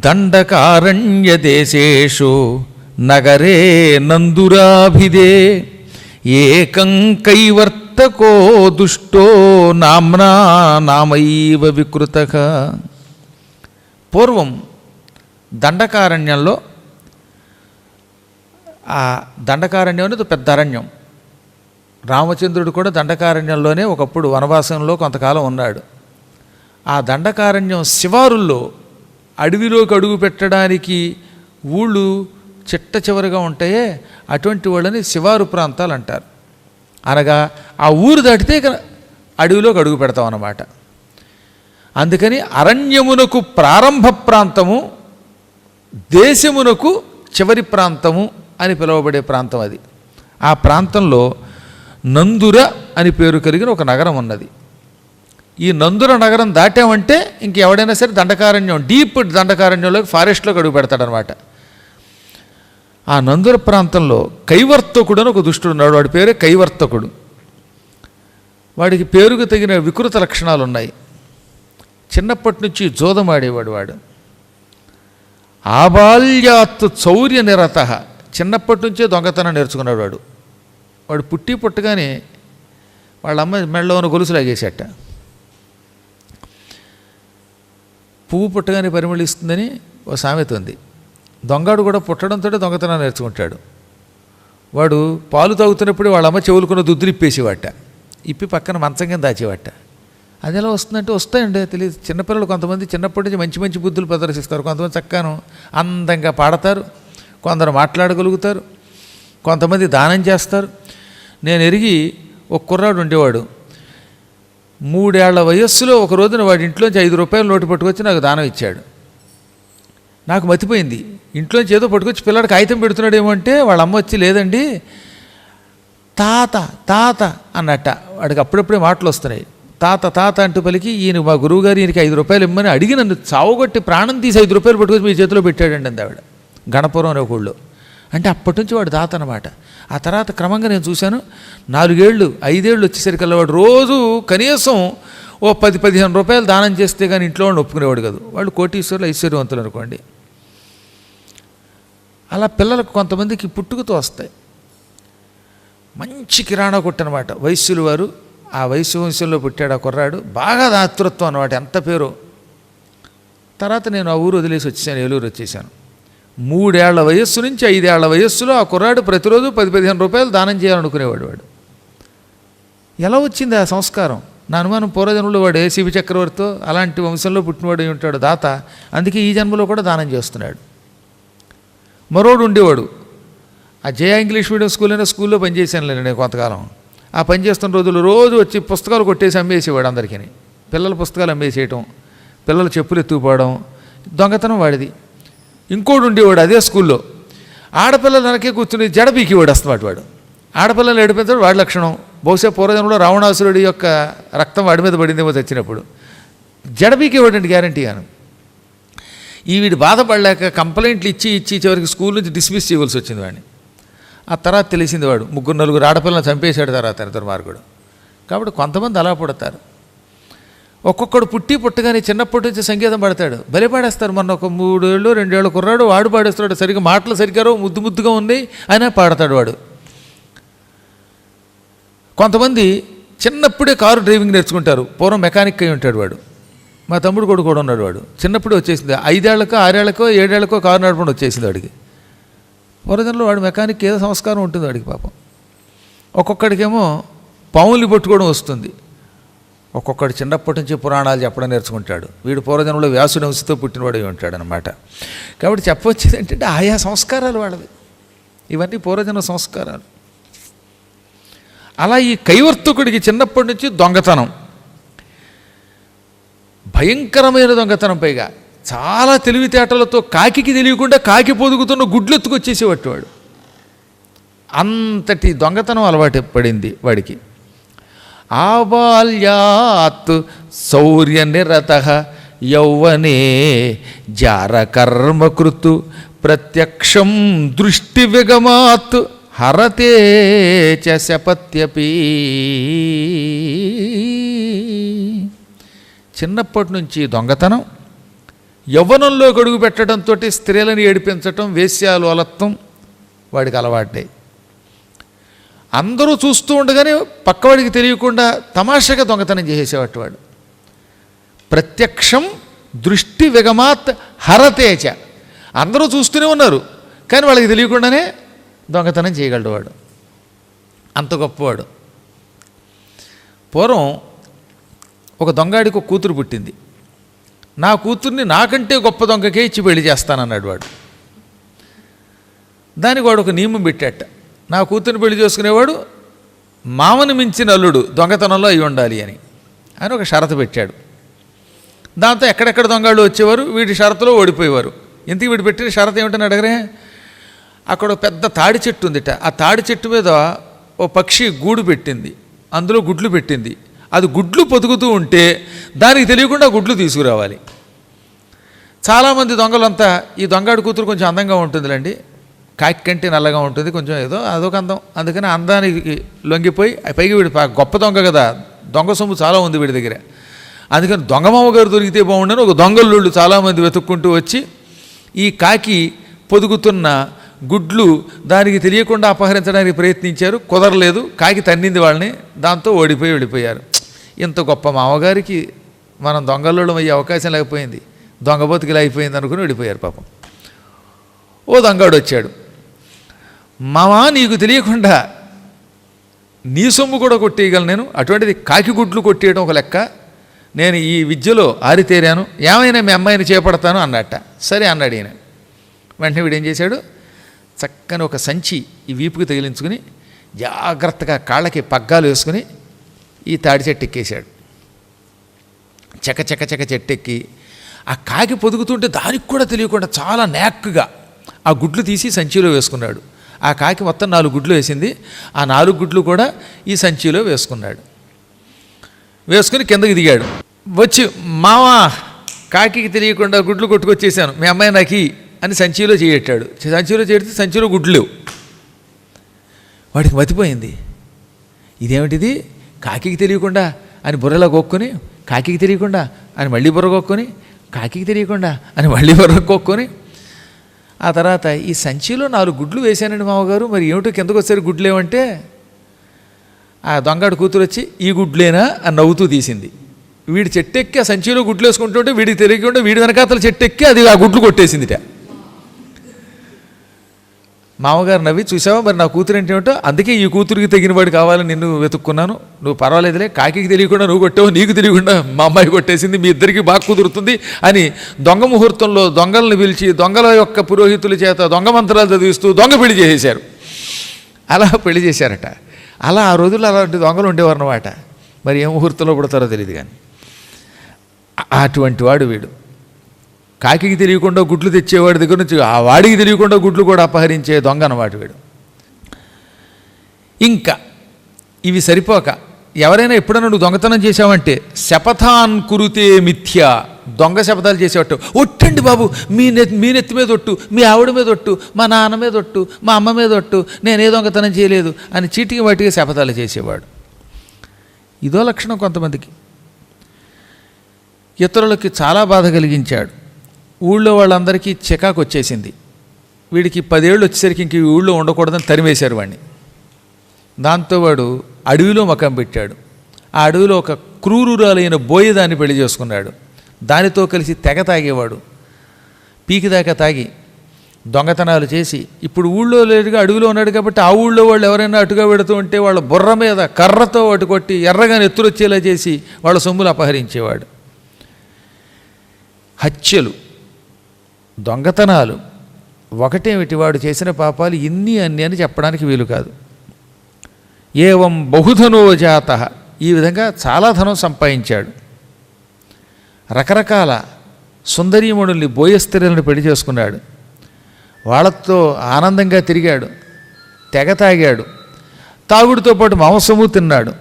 దండకారణ్యదేశేషు నగరే నందురాభిదే ఏకం కైవర్తకో దుష్టో నామ్నా నామైవ వికృతః. పూర్వం దండకారణ్యంలో, ఆ దండకారణ్యం అనేది పెద్ద అరణ్యం. రామచంద్రుడు కూడా దండకారణ్యంలోనే ఒకప్పుడు వనవాసంలో కొంతకాలం ఉన్నాడు. ఆ దండకారణ్యం శివారుల్లో అడవిలోకి అడుగు పెట్టడానికి ఊళ్ళు చిట్ట చివరిగా ఉంటాయే, అటువంటి వాళ్ళని శివారు ప్రాంతాలు అంటారు. అనగా ఆ ఊరు దాటితే అడవిలోకి అడుగు పెడతాం అన్నమాట. అందుకని అరణ్యమునకు ప్రారంభ ప్రాంతము, దేశమునకు చివరి ప్రాంతము అని పిలువబడే ప్రాంతం అది. ఆ ప్రాంతంలో నందుర అని పేరు కలిగిన ఒక నగరం ఉన్నది. ఈ నందుర నగరం దాటామంటే ఇంకెవడైనా సరే దండకారణ్యం, డీప్ దండకారణ్యంలోకి, ఫారెస్ట్లోకి అడుగు పెడతాడనమాట. ఆ నందుర ప్రాంతంలో కైవర్తకుడు అని ఒక దుష్టుడు ఉన్నాడు. వాడి పేరే కైవర్తకుడు. వాడికి పేరుకు తగిన వికృత లక్షణాలు ఉన్నాయి. చిన్నప్పటి నుంచి జోదమాడేవాడు వాడు. ఆబాల్యాత్ చౌర్య నిరత, చిన్నప్పటి నుంచే దొంగతనం నేర్చుకున్నాడు వాడు. వాడు పుట్టి పుట్టగానే వాళ్ళ అమ్మ మెడలో ఉన్న గొలుసు లాగేసేట. పువ్వు పుట్టగానే పరిమళిస్తుందని ఓ సామెత ఉంది. దొంగాడు కూడా పుట్టడంతో దొంగతనం నేర్చుకుంటాడు. వాడు పాలు తాగుతున్నప్పుడు వాళ్ళ అమ్మ చెవులుకున్న దుద్దులు ఇప్పేసేవాట, ఇప్పి పక్కన మంచం కింద దాచేవాట. అది ఎలా వస్తుందంటే వస్తాయండి, తెలియదు. చిన్నపిల్లలు కొంతమంది చిన్నప్పటి నుంచి మంచి మంచి బుద్ధులు ప్రదర్శిస్తారు. కొంతమంది చక్కను అందంగా పాడతారు, కొందరు మాట్లాడగలుగుతారు, కొంతమంది దానం చేస్తారు. నేను ఎరిగి ఒక కుర్రాడు ఉండేవాడు. 3 ఏళ్ల వయస్సులో ఒక రోజున వాడి ఇంట్లోంచి 5 రూపాయలు నోటు పట్టుకొచ్చి నాకు దానం ఇచ్చాడు. నాకు మతిపోయింది. ఇంట్లోంచి ఏదో పట్టుకొచ్చి పిల్లడికి కాగితం పెడుతున్నాడేమో అంటే వాళ్ళ అమ్మ వచ్చి, లేదండి తాత తాత అన్నట్ట. వాడికి అప్పుడప్పుడే మాటలు వస్తున్నాయి. తాత తాత అంటూ పలికి, ఈయన మా గురువుగారు ఈయనకి 5 రూపాయలు ఇమ్మని అడిగి నన్ను చావుగొట్టి ప్రాణం తీసి 5 రూపాయలు పట్టుకొచ్చి మీ చేతిలో పెట్టాడండి అంది ఆవిడ. గణపురం అనే ఒక ఊళ్ళో. అంటే అప్పటి నుంచి వాడు తాత అన్నమాట. ఆ తర్వాత క్రమంగా నేను చూశాను, 4 ఏళ్ళు 5 ఏళ్ళు వచ్చేసరికల్లా వాడు రోజు కనీసం ఓ 10-15 రూపాయలు దానం చేస్తే కానీ ఇంట్లో వాడిని ఒప్పుకునేవాడు కాదు. వాళ్ళు కోటీశ్వరులు, ఐశ్వర్యవంతులు అనుకోండి. అలా పిల్లలకు కొంతమందికి పుట్టుకతో వస్తాయి. మంచి కిరాణా కొట్టు అనమాట వైశ్యులు వారు. ఆ వైశ్య వంశంలో పుట్టాడు ఆ కుర్రాడు. బాగా దాతృత్వం అనమాట, ఎంత పేరు. తర్వాత నేను ఆ ఊరు వదిలేసి వచ్చేసాను, ఏలూరు వచ్చేసాను. 3 ఏళ్ల వయస్సు నుంచి 5 ఏళ్ల వయస్సులో ఆ కుర్రాడు ప్రతిరోజు 10-15 రూపాయలు దానం చేయాలనుకునేవాడు. వాడు ఎలా వచ్చింది ఆ సంస్కారం? నా అనుమానం పూర్వజన్మలో వాడు శివ చక్రవర్తితో అలాంటి వంశంలో పుట్టినవాడు అయి ఉంటాడు దాత. అందుకే ఈ జన్మలో కూడా దానం చేస్తున్నాడు. మరోడు ఉండేవాడు, ఆ జయ ఇంగ్లీష్ మీడియం స్కూల్ అనే స్కూల్లో పనిచేశాను నేను కొంతకాలం. ఆ పనిచేస్తున్న రోజులు రోజు వచ్చి పుస్తకాలు కొట్టేసి అమ్మేసేవాడు అందరికీ. పిల్లల పుస్తకాలు అమ్మేసేయటం, పిల్లల చెప్పులు ఎత్తుకుపోవడం, దొంగతనం వాడిది. ఇంకోడు ఉండేవాడు అదే స్కూల్లో, ఆడపిల్లలు వెనకే కూర్చుని జడ పీకివాడు వస్తాడు వాడు. ఆడపిల్లలు ఏడిపించాడు వాడి లక్షణం. బహుశా పూర్వజన్మలో రావణాసురుడి యొక్క రక్తం వాడి మీద పడిందేమో చచ్చినప్పుడు. జడ పీకేవాడండి గ్యారంటీగాను. వీడు బాధపడలేక కంప్లైంట్లు ఇచ్చి చివరికి స్కూల్ నుంచి డిస్మిస్ చేయవలసి వచ్చింది వాడిని. ఆ తర్వాత తెలిసింది వాడు 3-4 ఆడపిల్లలను చంపేశాడు తర్వాత దుర్మార్గుడు. కాబట్టి కొంతమంది అలా పుడతారు. ఒక్కొక్కడు పుట్టగానే చిన్నప్పటి నుంచి సంగీతం పాడతాడు, బలి పాడేస్తారు. మొన్న ఒక 3 ఏళ్ళు 2 ఏళ్ళ కుర్రాడు వాడు పాడేస్తాడు. సరిగ్గా మాటలు సరిగ్గా ముద్దుగా ఉన్నాయి అయినా పాడతాడు వాడు. కొంతమంది చిన్నప్పుడే కారు డ్రైవింగ్ నేర్చుకుంటారు. పూర్వం మెకానిక్ అయి ఉంటాడు వాడు. మా తమ్ముడు కొడుకు కూడా ఉన్నాడు. వాడు చిన్నప్పుడే వచ్చేసింది, 5 ఏళ్లకో 6 ఏళ్లకో 7 ఏళ్లకో కారు నడపడం వచ్చేసింది వాడికి. పూర్వజన్మలో వాడు మెకానిక్ ఏదో సంస్కారం ఉంటుంది వాడికి పాపం. ఒక్కొక్కడికేమో పాముల్ని పట్టుకోవడం వస్తుంది. ఒక్కొక్కడు చిన్నప్పటి నుంచి పురాణాలు చెప్పడం నేర్చుకుంటాడు. వీడు పూర్వజన్మలో వ్యాసుని వంశతో పుట్టినవాడు అయి ఉంటాడు అనమాట. కాబట్టి చెప్పవచ్చేది ఏంటంటే ఆయా సంస్కారాలు వాళ్ళవి. ఇవన్నీ పూర్వజన్మ సంస్కారాలు. అలా ఈ కైవర్తకుడికి చిన్నప్పటి నుంచి దొంగతనం, భయంకరమైన దొంగతనం, పైగా చాలా తెలివితేటలతో కాకికి తెలియకుండా కాకి పొదుగుతున్న గుడ్లు ఎత్తుకొచ్చేసేవాడు వాడు. అంతటి దొంగతనం అలవాటు పడింది వాడికి. ఆబాల్యాత్ శౌర్య నిరత యౌవనే జారకర్మకృతు ప్రత్యక్షం దృష్టి విగమాత్ హరతే చ శపత్యపి. చిన్నప్పటి నుంచి దొంగతనం, యవ్వనంలో గడుగు పెట్టడంతో స్త్రీలను ఏడిపించటం, వేశ్యాలు అలత్వం వాడికి అలవాటాయి. అందరూ చూస్తూ ఉండగానే పక్కవాడికి తెలియకుండా తమాషాగా దొంగతనం చేసేసేవాడు వాడు. ప్రత్యక్షం దృష్టి విగమాత్ హరతేచ. అందరూ చూస్తూనే ఉన్నారు కానీ వాళ్ళకి తెలియకుండానే దొంగతనం చేయగలడు వాడు. అంత గొప్పవాడు. పూర్వం ఒక దొంగాడికి ఒక కూతురు పుట్టింది. నా కూతుర్ని నాకంటే గొప్ప దొంగకే ఇచ్చి పెళ్లి చేస్తానన్నాడు వాడు. దానికి వాడు ఒక నియమం పెట్టాట. నా కూతుర్ని పెళ్లి చేసుకునేవాడు మామని మించిన అల్లుడు దొంగతనంలో అయి ఉండాలి అని ఒక షరతు పెట్టాడు. దాంతో ఎక్కడెక్కడ దొంగళ్ళు వచ్చేవారు, వీడి షరతులో ఓడిపోయేవారు. ఇంతకు వీడు పెట్టిన షరతు ఏమిటని అడగరే, అక్కడ పెద్ద తాడి చెట్టు ఉందిట. ఆ తాడి చెట్టు మీద ఓ పక్షి గూడు పెట్టింది, అందులో గుడ్లు పెట్టింది. అది గుడ్లు పొదుగుతూ ఉంటే దానికి తెలియకుండా గుడ్లు తీసుకురావాలి. చాలామంది దొంగలంతా, ఈ దొంగాడి కూతురు కొంచెం అందంగా ఉంటుందిలేండి, కాకి కంటే నల్లగా ఉంటుంది, కొంచెం ఏదో అదొక అందం, అందుకని అందానికి లొంగిపోయి పైకి వీడు గొప్ప దొంగ కదా, దొంగ సొమ్ము చాలా ఉంది వీడి దగ్గర, అందుకని దొంగమామ గారు దొరికితే బాగుండని ఒక దొంగల్లుళ్ళు చాలామంది వెతుక్కుంటూ వచ్చి ఈ కాకి పొదుగుతున్న గుడ్లు దానికి తెలియకుండా అపహరించడానికి ప్రయత్నించారు. కుదరలేదు, కాకి తన్నింది వాళ్ళని, దాంతో వెళ్ళిపోయారు. ఇంత గొప్ప మామగారికి మనం దొంగల్లుళ్ళం అయ్యే అవకాశం లేకపోయింది, దొంగ బతుకులు అయిపోయింది అనుకుని వెళ్ళిపోయారు పాపం. ఓ దొంగాడు వచ్చాడు, మామా నీకు తెలియకుండా నీ సొమ్ము కూడా కొట్టేయగలను నేను, అటువంటిది కాకి గుడ్లు కొట్టేయడం ఒక లెక్క, నేను ఈ విద్యలో ఆరితేరాను, ఏమైనా మీ అమ్మాయిని చేపడతాను అన్నట్ట. సరే అన్నాడు ఈయన. వెంటనే వీడు ఏం చేశాడు, చక్కని ఒక సంచి ఈ వీపుకి తగిలించుకుని జాగ్రత్తగా కాళ్ళకి పగ్గాలు వేసుకుని ఈ తాడి చెట్టు ఎక్కేశాడు. చక చెట్టు ఎక్కి ఆ కాకి పొదుగుతుంటే దానికి కూడా తెలియకుండా చాలా నేక్కుగా ఆ గుడ్లు తీసి సంచిలో వేసుకున్నాడు. ఆ కాకి మొత్తం 4 గుడ్లు వేసింది, ఆ 4 గుడ్లు కూడా ఈ సంచిలో వేసుకున్నాడు. వేసుకుని కిందకి దిగాడు. వచ్చి మావా కాకి తెలియకుండా గుడ్లు కొట్టుకొచ్చేసాను, మీ అమ్మాయి నాకు అని సంచిలో చేయట్టాడు. సంచిలో చేడితే సంచిలో గుడ్లు లేవు. వాడికి మతిపోయింది, ఇదేమిటిది, కాకి తెలియకుండా అని బుర్రలో కొక్కుని, కాకి తెలియకుండా అని మళ్ళీ బుర్ర కొక్కుని, కాకి తెలియకుండా అని మళ్ళీ బుర్ర కొక్కుని, ఆ తర్వాత ఈ సంచిలో 4 గుడ్లు వేశానండి మామగారు, మరి ఏమిటో కిందకు వచ్చారు గుడ్లు ఏమంటే, ఆ దొంగాడు కూతురు వచ్చి ఈ గుడ్లేనా అని నవ్వుతూ తీసింది. వీడి చెట్టెక్కి ఆ సంచిలో గుడ్లు వేసుకుంటుంటే వీడికి తెలియకుండా వీడి వెనకాతల చెట్టెక్కి అది ఆ గుడ్లు కొట్టేసిందిట. మామగారు నవ్వి, చూసావా మరి నా కూతురు అంటే ఏమిటో, అందుకే ఈ కూతురికి తగినవాడు కావాలని నిన్ను వెతుక్కున్నాను, నువ్వు పర్వాలేదులే, కాకి తెలియకుండా నువ్వు కొట్టావు, నీకు తెలియకుండా మా అమ్మాయి కొట్టేసింది, మీ ఇద్దరికి బాగా కుదురుతుంది అని దొంగ ముహూర్తంలో దొంగలను పిలిచి దొంగల యొక్క పురోహితుల చేత దొంగ మంత్రాలు చదివిస్తూ దొంగ పెళ్లి చేసేశారు. అలా పెళ్లి చేశారట. అలా ఆ రోజుల్లో అలాంటి దొంగలు ఉండేవారు అన్నమాట. మరి ఏ ముహూర్తంలో పుడతారో తెలియదు కానీ అటువంటి వాడు వీడు. కాకి తెలియకుండా గుడ్లు తెచ్చేవాడి దగ్గర నుంచి ఆ వాడికి తెలియకుండా గుడ్లు కూడా అపహరించే దొంగ అన్నమాట వీడు. ఇంకా ఇవి సరిపోక ఎవరైనా ఎప్పుడైనా నువ్వు దొంగతనం చేసావంటే శపథాన్ కురుతే మిథ్యా, దొంగ శపథాలు చేసేవాడు. ఒట్టండి బాబు, మీ నెత్తి మీద ఒట్టు, మీ ఆవిడ మీద ఒట్టు, మా నాన్న మీద ఒట్టు, మా అమ్మ మీద ఒట్టు, నేనే దొంగతనం చేయలేదు అని చీటికి వాటికి శపథాలు చేసేవాడు. ఇదో లక్షణం కొంతమందికి. ఇతరులకి చాలా బాధ కలిగించాడు. ఊళ్ళో వాళ్ళందరికీ చికాకు వచ్చేసింది. వీడికి 10 ఏళ్ళు వచ్చేసరికి ఇంక ఈ ఊళ్ళో ఉండకూడదని తరిమేశారు వాడిని. దాంతో వాడు అడవిలో మకం పెట్టాడు. ఆ అడవిలో ఒక క్రూరురాలైన బోయదాన్ని పెళ్లి చేసుకున్నాడు. దానితో కలిసి తెగ తాగేవాడు. పీకి దాకా తాగి దొంగతనాలు చేసి, ఇప్పుడు ఊళ్ళో లేడుగా అడవిలో ఉన్నాడు కాబట్టి ఆ ఊళ్ళో వాళ్ళు ఎవరైనా అటుగా పెడుతూ ఉంటే వాళ్ళ బుర్ర మీద కర్రతో అటు కొట్టి ఎర్రగా నెత్తురొచ్చేలా చేసి వాళ్ళ సొమ్ములు అపహరించేవాడు. హత్యలు, దొంగతనాలు ఒకటేమిటి, వాడు చేసిన పాపాలు ఇన్ని అన్ని అని చెప్పడానికి వీలు కాదు. ఏవం బహుధనో జాత, ఈ విధంగా చాలా ధనం సంపాదించాడు. రకరకాల సుందరీమణుల్ని, బోయస్త్రీలను పెళ్లి చేసుకున్నాడు. వాళ్ళతో ఆనందంగా తిరిగాడు, తెగ తాగాడు, తాగుడితో పాటు మాంసము తిన్నాడు.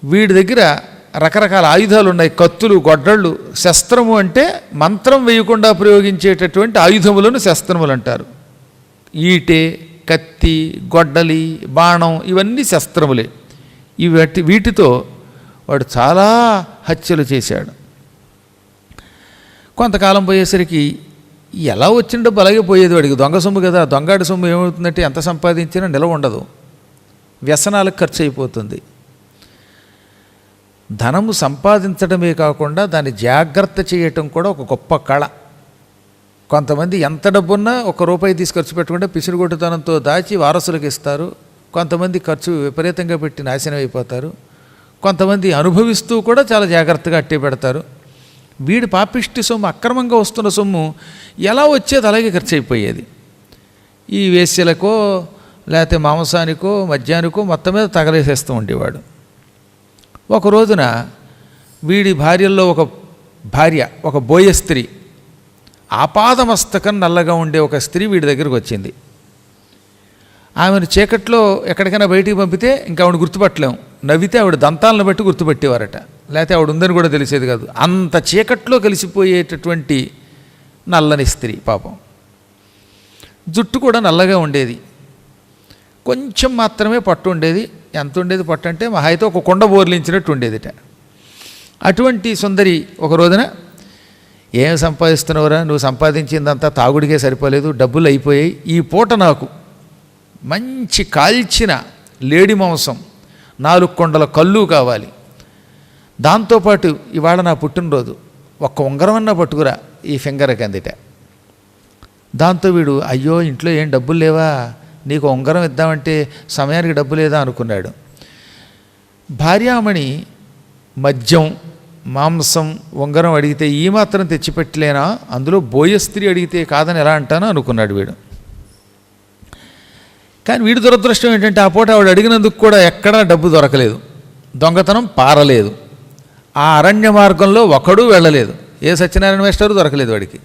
వీడి దగ్గర రకరకాల ఆయుధాలు ఉన్నాయి, కత్తులు, గొడ్డళ్ళు. శస్త్రము అంటే మంత్రం వేయకుండా ప్రయోగించేటటువంటి ఆయుధములను శస్త్రములు అంటారు. ఈటె, కత్తి, గొడ్డలి, బాణం ఇవన్నీ శస్త్రములే. వీటితో వాడు చాలా హత్యలు చేశాడు. కొంతకాలం పోయేసరికి ఎలా వచ్చిన డబ్బు అలాగే పోయేది వాడికి. దొంగ సొమ్ము కదా, దొంగాడి సొమ్ము ఏమవుతుందంటే ఎంత సంపాదించినా నిలవ ఉండదు, వ్యసనాలకు ఖర్చు అయిపోతుంది. ధనము సంపాదించడమే కాకుండా దాన్ని జాగ్రత్త చేయటం కూడా ఒక గొప్ప కళ. కొంతమంది ఎంత డబ్బున్నా ₹1 తీసి ఖర్చు పెట్టుకుంటే పిసిరుగొట్టుతనంతో దాచి వారసులకు ఇస్తారు. కొంతమంది ఖర్చు విపరీతంగా పెట్టి నాశనం అయిపోతారు. కొంతమంది అనుభవిస్తూ కూడా చాలా జాగ్రత్తగా అట్టే పెడతారు. వీడి పాపిష్టి సొమ్ము, అక్రమంగా వస్తున్న సొమ్ము ఎలా వచ్చేది అలాగే ఖర్చు అయిపోయేది. ఈ వేశ్యలకో లేకపోతే మాంసానికో మద్యానికో మొత్తం మీద తగలేసేస్తూ ఉండేవాడు. ఒక రోజున వీడి భార్యల్లో ఒక భార్య, ఒక బోయ స్త్రీ, ఆపాదమస్తకం నల్లగా ఉండే ఒక స్త్రీ వీడి దగ్గరకు వచ్చింది. ఆమెను చీకట్లో ఎక్కడికైనా బయటికి పంపితే ఇంకా ఆవిడ గుర్తుపట్టలేము. నవ్వితే ఆవిడ దంతాలను బట్టి గుర్తుపెట్టేవారట, లేకపోతే ఆవిడ ఉందని కూడా తెలిసేది కాదు. అంత చీకట్లో కలిసిపోయేటటువంటి నల్లని స్త్రీ పాపం. జుట్టు కూడా నల్లగా ఉండేది, కొంచెం మాత్రమే పట్టు ఉండేది. ఎంత ఉండేది పట్టు అంటే మహా అయితే ఒక కొండ బోర్లించినట్టు ఉండేదిట. అటువంటి సుందరి ఒక రోజున, ఏం సంపాదిస్తున్నావురా, నువ్వు సంపాదించిందంతా తాగుడికే సరిపోలేదు, డబ్బులు అయిపోయాయి, ఈ పూట నాకు మంచి కాల్చిన లేడి మాంసం 4 కొండల కళ్ళు కావాలి, దాంతోపాటు ఇవాళ నా పుట్టినరోజు, ఒక్క ఉంగరమన్నా పట్టుకురా ఈ ఫింగర్కి అందిట. దాంతో వీడు, అయ్యో ఇంట్లో ఏం డబ్బులు లేవా, నీకు ఉంగరం ఇద్దామంటే సమయానికి డబ్బు లేదా అనుకున్నాడు. భార్యామణి మద్యం మాంసం ఉంగరం అడిగితే ఈ మాత్రం తెచ్చిపెట్టలేనా, అందులో బోయ స్త్రీ అడిగితే కాదని ఎలా అంటానో అనుకున్నాడు వీడు. కానీ వీడి దురదృష్టం ఏంటంటే ఆ పూట ఆవిడ అడిగినందుకు కూడా ఎక్కడా డబ్బు దొరకలేదు, దొంగతనం పారలేదు, ఆ అరణ్య మార్గంలో ఒకడూ వెళ్ళలేదు, ఏ సత్యనారాయణ మాస్టరు దొరకలేదు వాడికి.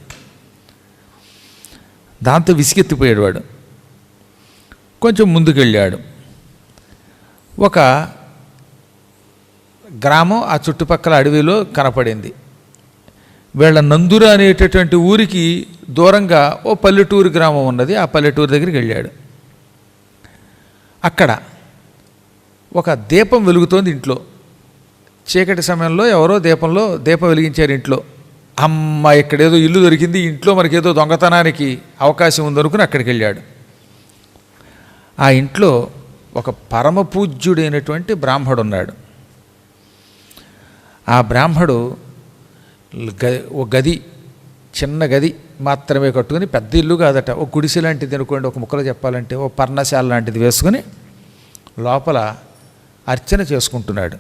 దాంతో విసిగెత్తిపోయాడు వాడు. కొంచెం ముందుకెళ్ళాడు. ఒక గ్రామం ఆ చుట్టుపక్కల అడవిలో కనపడింది. వీళ్ళ నందుర అనేటటువంటి ఊరికి దూరంగా ఓ పల్లెటూరు గ్రామం ఉన్నది. ఆ పల్లెటూరు దగ్గరికి వెళ్ళాడు. అక్కడ ఒక దీపం వెలుగుతోంది ఇంట్లో. చీకటి సమయంలో ఎవరో దీపం వెలిగించారు ఇంట్లో. అమ్మ, ఇక్కడేదో ఇల్లు దొరికింది, ఇంట్లో మనకేదో దొంగతనానికి అవకాశం ఉందనుకుని అక్కడికి వెళ్ళాడు. ఆ ఇంట్లో ఒక పరమపూజ్యుడైనటువంటి బ్రాహ్మడు ఉన్నాడు. ఆ బ్రాహ్మడు ఓ గది, చిన్న గది మాత్రమే కట్టుకుని, పెద్ద ఇల్లు కాదట, ఒక గుడిసె లాంటిది అనుకోండి, ఒక ముక్కలో చెప్పాలంటే ఓ పర్ణశాల లాంటిది వేసుకుని లోపల అర్చన చేసుకుంటున్నాడు.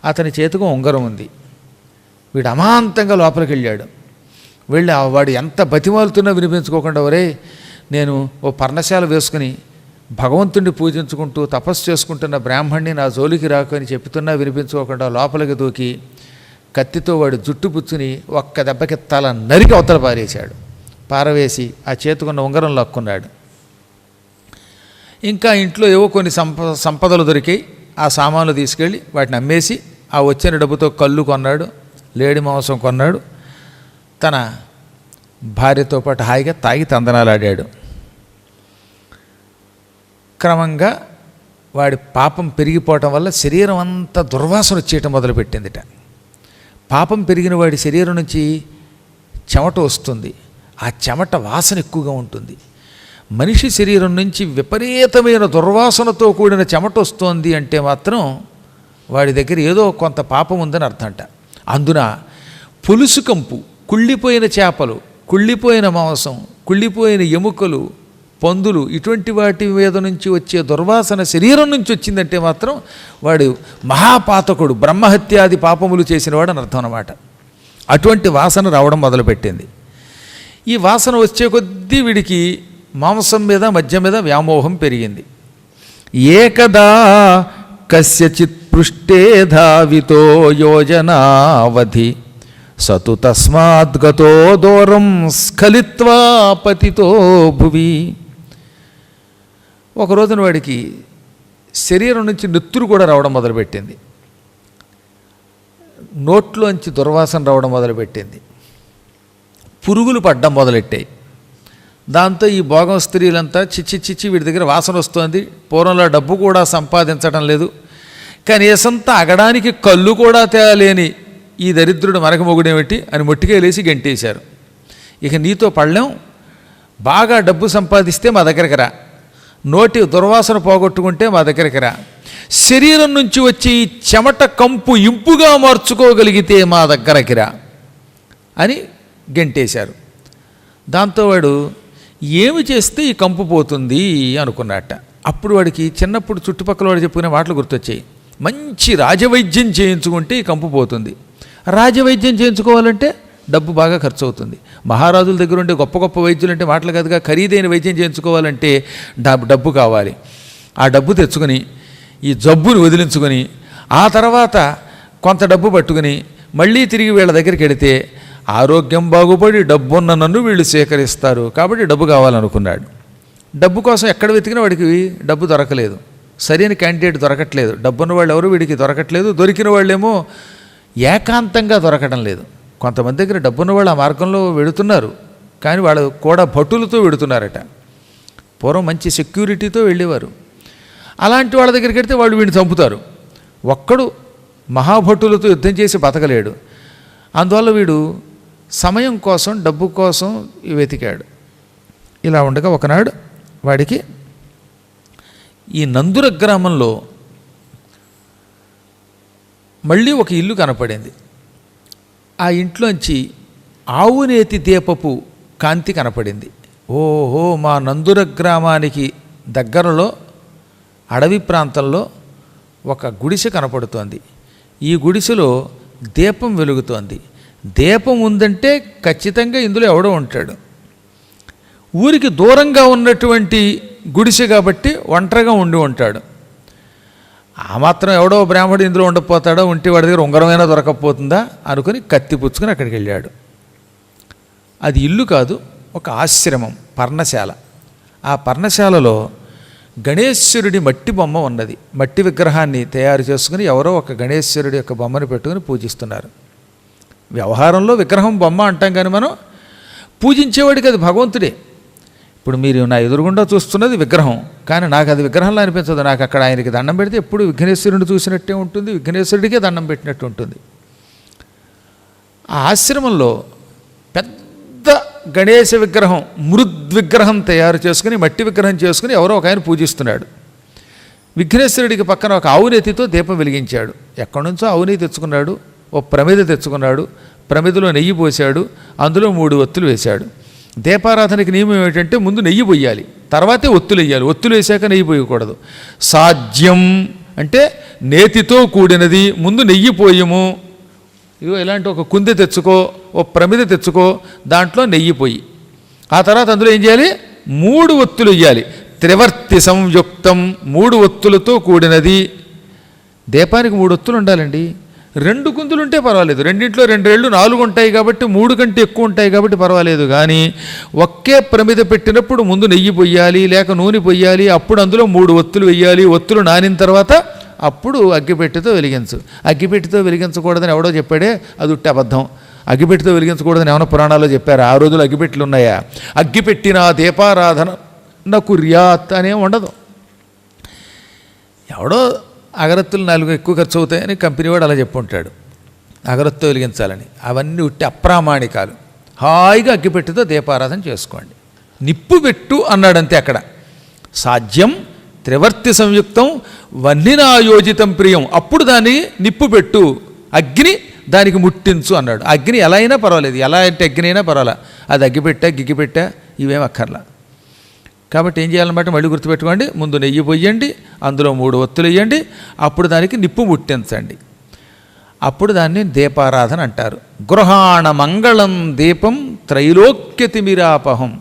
అతని చేతికి ఉంగరం ఉంది. వీడు అమాంతంగా లోపలికి వెళ్ళాడు. వెళ్ళి వాడు ఎంత బతిమాలుతున్నా వినిపించుకోకుండా, ఒరే నేను ఓ పర్ణశాల వేసుకుని భగవంతుడిని పూజించుకుంటూ తపస్సు చేసుకుంటున్న బ్రాహ్మణ్ణి నా జోలికి రాకని చెప్తున్నా వినిపించుకోకుండా లోపలికి దూకి కత్తితో వాడు జుట్టు పుచ్చుని ఒక్క దెబ్బకి తల నరికి అవతల పారేశాడు. పారవేసి ఆ చేతుకున్న ఉంగరం లాక్కున్నాడు. ఇంకా ఇంట్లో ఏవో కొన్ని సంపదలు దొరికాయి. ఆ సామాన్లు తీసుకెళ్ళి వాటిని అమ్మేసి ఆ వచ్చిన డబ్బుతో కళ్ళు కొన్నాడు, లేడి మాంసం కొన్నాడు. తన భార్యతో పాటు హాయిగా తాగి తందనాలాడాడు. క్రమంగా వాడి పాపం పెరిగిపోవటం వల్ల శరీరం అంతా దుర్వాసన వచ్చేయటం మొదలుపెట్టిందిట. పాపం పెరిగిన వాడి శరీరం నుంచి చెమట వస్తుంది. ఆ చెమట వాసన ఎక్కువగా ఉంటుంది. మనిషి శరీరం నుంచి విపరీతమైన దుర్వాసనతో కూడిన చెమట వస్తోంది అంటే మాత్రం వాడి దగ్గర ఏదో కొంత పాపం ఉందని అర్థంట. అందున పులుసు కంపు, కుళ్ళిపోయిన చేపలు, కుళ్ళిపోయిన మాంసం, కుళ్ళిపోయిన ఎముకలు, పందులు, ఇటువంటి వాటి మీద నుంచి వచ్చే దుర్వాసన శరీరం నుంచి వచ్చిందంటే మాత్రం వాడు మహాపాతకుడు, బ్రహ్మహత్యాది పాపములు చేసినవాడు అని అర్థం అన్నమాట. అటువంటి వాసన రావడం మొదలుపెట్టింది. ఈ వాసన వచ్చే కొద్దీ వీడికి మాంసం మీద మద్యం మీద వ్యామోహం పెరిగింది. ఏకదా కస్యచిత్ పృష్ఠే ధావితో యోజనావధి సతు తస్మాద్గతో దూరం స్ఖలిత్వా పతితో భువి. ఒక రోజున వాడికి శరీరం నుంచి నెత్తురు కూడా రావడం మొదలుపెట్టింది. నోట్లోంచి దుర్వాసన రావడం మొదలుపెట్టింది. పురుగులు పడ్డం మొదలెట్టాయి. దాంతో ఈ భోగం స్త్రీలంతా చిచ్చి వీడి దగ్గర వాసన వస్తోంది. పూర్వంలో డబ్బు కూడా సంపాదించడం లేదు, కనీసం తాగడానికి కళ్ళు కూడా తేలేని ఈ దరిద్రుడు మనకు మొగుడేమిటి అని మొట్టికేలేసి గంటేశారు. ఇక నీతో పళ్ళెం, బాగా డబ్బు సంపాదిస్తే మా దగ్గరికి రా, నోటి దుర్వాసన పోగొట్టుకుంటే మా దగ్గరికి రా, శరీరం నుంచి వచ్చి చెమట కంపు ఇంపుగా మార్చుకోగలిగితే మా దగ్గరికి రా అని గంటేశారు. దాంతో వాడు ఏమి చేస్తే ఈ కంపు పోతుంది అనుకున్నట్ట. అప్పుడు వాడికి చిన్నప్పుడు చుట్టుపక్కల వాడు చెప్పుకునే మాటలు గుర్తొచ్చాయి. మంచి రాజవైద్యం చేయించుకుంటే ఈ కంపు పోతుంది. రాజవైద్యం చేయించుకోవాలంటే డబ్బు బాగా ఖర్చు అవుతుంది. మహారాజుల దగ్గర ఉండే గొప్ప గొప్ప వైద్యులు అంటే మాటలు కాదుగా, ఖరీదైన వైద్యం చేయించుకోవాలంటే డబ్బు కావాలి. ఆ డబ్బు తెచ్చుకొని ఈ జబ్బును వదిలించుకొని ఆ తర్వాత కొంత డబ్బు పట్టుకుని మళ్ళీ తిరిగి వీళ్ళ దగ్గరికి వెడితే ఆరోగ్యం బాగుపడి డబ్బున్న నన్ను వీళ్ళు సేకరిస్తారు. కాబట్టి డబ్బు కావాలనుకున్నాడు. డబ్బు కోసం ఎక్కడ వెతికినా వాడికి డబ్బు దొరకలేదు, సరైన క్యాండిడేట్ దొరకట్లేదు. డబ్బున్న వాళ్ళు ఎవరు వీడికి దొరకట్లేదు. దొరికిన వాళ్ళేమో ఏకాంతంగా దొరకడం లేదు. కొంతమంది దగ్గర డబ్బున్న వాళ్ళు ఆ మార్గంలో వెళుతున్నారు, కానీ వాళ్ళు కూడా భటులతో వెడుతున్నారట. పూర్వం మంచి సెక్యూరిటీతో వెళ్ళేవారు. అలాంటి వాళ్ళ దగ్గరికి వెడితే వాళ్ళు వీడిని చంపుతారు. ఒక్కడు మహాభటులతో యుద్ధం చేసి బతకలేడు. అందువల్ల వీడు సమయం కోసం డబ్బు కోసం వెతికాడు. ఇలా ఉండగా ఒకనాడు వాడికి ఈ నందుర గ్రామంలో మళ్ళీ ఒక ఇల్లు కనపడింది. ఆ ఇంట్లోంచి ఆవునేతి దీపపు కాంతి కనపడింది. ఓహో, మా నందుర గ్రామానికి దగ్గరలో అడవి ప్రాంతంలో ఒక గుడిసె కనపడుతోంది. ఈ గుడిసెలో దీపం వెలుగుతోంది. దీపం ఉందంటే ఖచ్చితంగా ఇందులో ఎవడో ఉంటాడు. ఊరికి దూరంగా ఉన్నటువంటి గుడిసె కాబట్టి ఒంటరిగా ఉండి ఉంటాడు. ఆ మాత్రం ఎవడో బ్రాహ్మడు ఇందులో ఉండకపోతాడో, ఉంటే వాడి దగ్గర ఉంగరమైనా దొరకకపోతుందా అనుకుని కత్తి పుచ్చుకుని అక్కడికి వెళ్ళాడు. అది ఇల్లు కాదు, ఒక ఆశ్రమం, పర్ణశాల. ఆ పర్ణశాలలో గణేశ్వరుడి మట్టి బొమ్మ ఉన్నది. మట్టి విగ్రహాన్ని తయారు చేసుకుని ఎవరో ఒక గణేశ్వరుడి యొక్క బొమ్మను పెట్టుకుని పూజిస్తున్నారు. వ్యవహారంలో విగ్రహం బొమ్మ అంటాం, కానీ మనం పూజించేవాడికి అది భగవంతుడే. ఇప్పుడు మీరు నా ఎదురుగుండా చూస్తున్నది విగ్రహం, కానీ నాకు అది విగ్రహంలో అనిపించదు. నాకు అక్కడ ఆయనకి దండం పెడితే ఎప్పుడు విఘ్నేశ్వరుని చూసినట్టే ఉంటుంది, విఘ్నేశ్వరుడికే దండం పెట్టినట్టు ఉంటుంది. ఆ ఆశ్రమంలో పెద్ద గణేశ విగ్రహం, మృద్విగ్రహం తయారు చేసుకుని, మట్టి విగ్రహం చేసుకుని ఎవరో ఒక ఆయన పూజిస్తున్నాడు. విఘ్నేశ్వరుడికి పక్కన ఒక ఆవునేతితో దీపం వెలిగించాడు. ఎక్కడి నుంచో ఆవునేతి తెచ్చుకున్నాడు. ఓ ప్రమిద తెచ్చుకున్నాడు. ప్రమిదలో నెయ్యి పోశాడు. అందులో 3 ఒత్తులు వేశాడు. దీపారాధనకి నియమం ఏమిటంటే ముందు నెయ్యి పొయ్యాలి, తర్వాతే ఒత్తులు వేయాలి. ఒత్తులు వేసాక నెయ్యి పోయకూడదు. సాధ్యం అంటే నేతితో కూడినది, ముందు నెయ్యి పోయము. ఇదిగో ఇలాంటి ఒక కుందె తెచ్చుకో, ఓ ప్రమిద తెచ్చుకో, దాంట్లో నెయ్యి పోయి ఆ తర్వాత అందులో ఏం చేయాలి, 3 ఒత్తులు వేయాలి. త్రివర్తి సంయుక్తం, 3 ఒత్తులతో కూడినది. దీపానికి 3 ఒత్తులు ఉండాలండి. 2 కుందులు ఉంటే పర్వాలేదు, రెండింట్లో 2 రెళ్ళు 4 ఉంటాయి కాబట్టి 3 కంటే ఎక్కువ ఉంటాయి కాబట్టి పర్వాలేదు. కానీ ఒకే ప్రమిద పెట్టినప్పుడు ముందు నెయ్యి పొయ్యాలి, లేక నూనె పొయ్యాలి, అప్పుడు అందులో 3 ఒత్తులు వెయ్యాలి. ఒత్తులు నానిన తర్వాత అప్పుడు అగ్గిపెట్టెతో వెలిగించు. అగ్గిపెట్టెతో వెలిగించకూడదని ఎవడో చెప్పాడే, అది ఉట్టి అబద్ధం. అగ్గిపెట్టెతో వెలిగించకూడదని ఏమైనా పురాణాల్లో చెప్పారా? ఆ రోజులు అగ్గిపెట్టెలు ఉన్నాయా? అగ్గిపెట్టిన దీపారాధన నాకు రియాత్ అనే ఉండదు. ఎవడో అగరత్తులు 4 ఎక్కువ ఖర్చు అవుతాయని కంపెనీ వాడు అలా చెప్పుంటాడు, అగరత్తుతో వెలిగించాలని. అవన్నీ ఉట్టి అప్రామాణికాలు. హాయిగా అగ్గిపెట్టితో దీపారాధన చేసుకోండి. నిప్పు పెట్టు అన్నాడంతే అక్కడ. సాధ్యం త్రివర్తి సంయుక్తం వన్నినాయోజితం ప్రియం, అప్పుడు దాన్ని నిప్పు పెట్టు, అగ్ని దానికి ముట్టించు అన్నాడు. అగ్ని ఎలా అయినా పర్వాలేదు, ఎలా అంటే అగ్ని అయినా పర్వాలా, అది అగ్గిపెట్టా గిగ్గిపెట్టా ఇవేం అక్కర్లా. కాబట్టి ఏం చేయాలన్నమాట, మళ్ళీ గుర్తుపెట్టుకోండి. ముందు నెయ్యి పొయ్యండి, అందులో 3 ఒత్తులు వేయండి, అప్పుడు దానికి నిప్పు ముట్టించండి. అప్పుడు దాన్ని దీపారాధన అంటారు. గృహాణ మంగళం దీపం త్రైలోక్యతిమిరాపహం,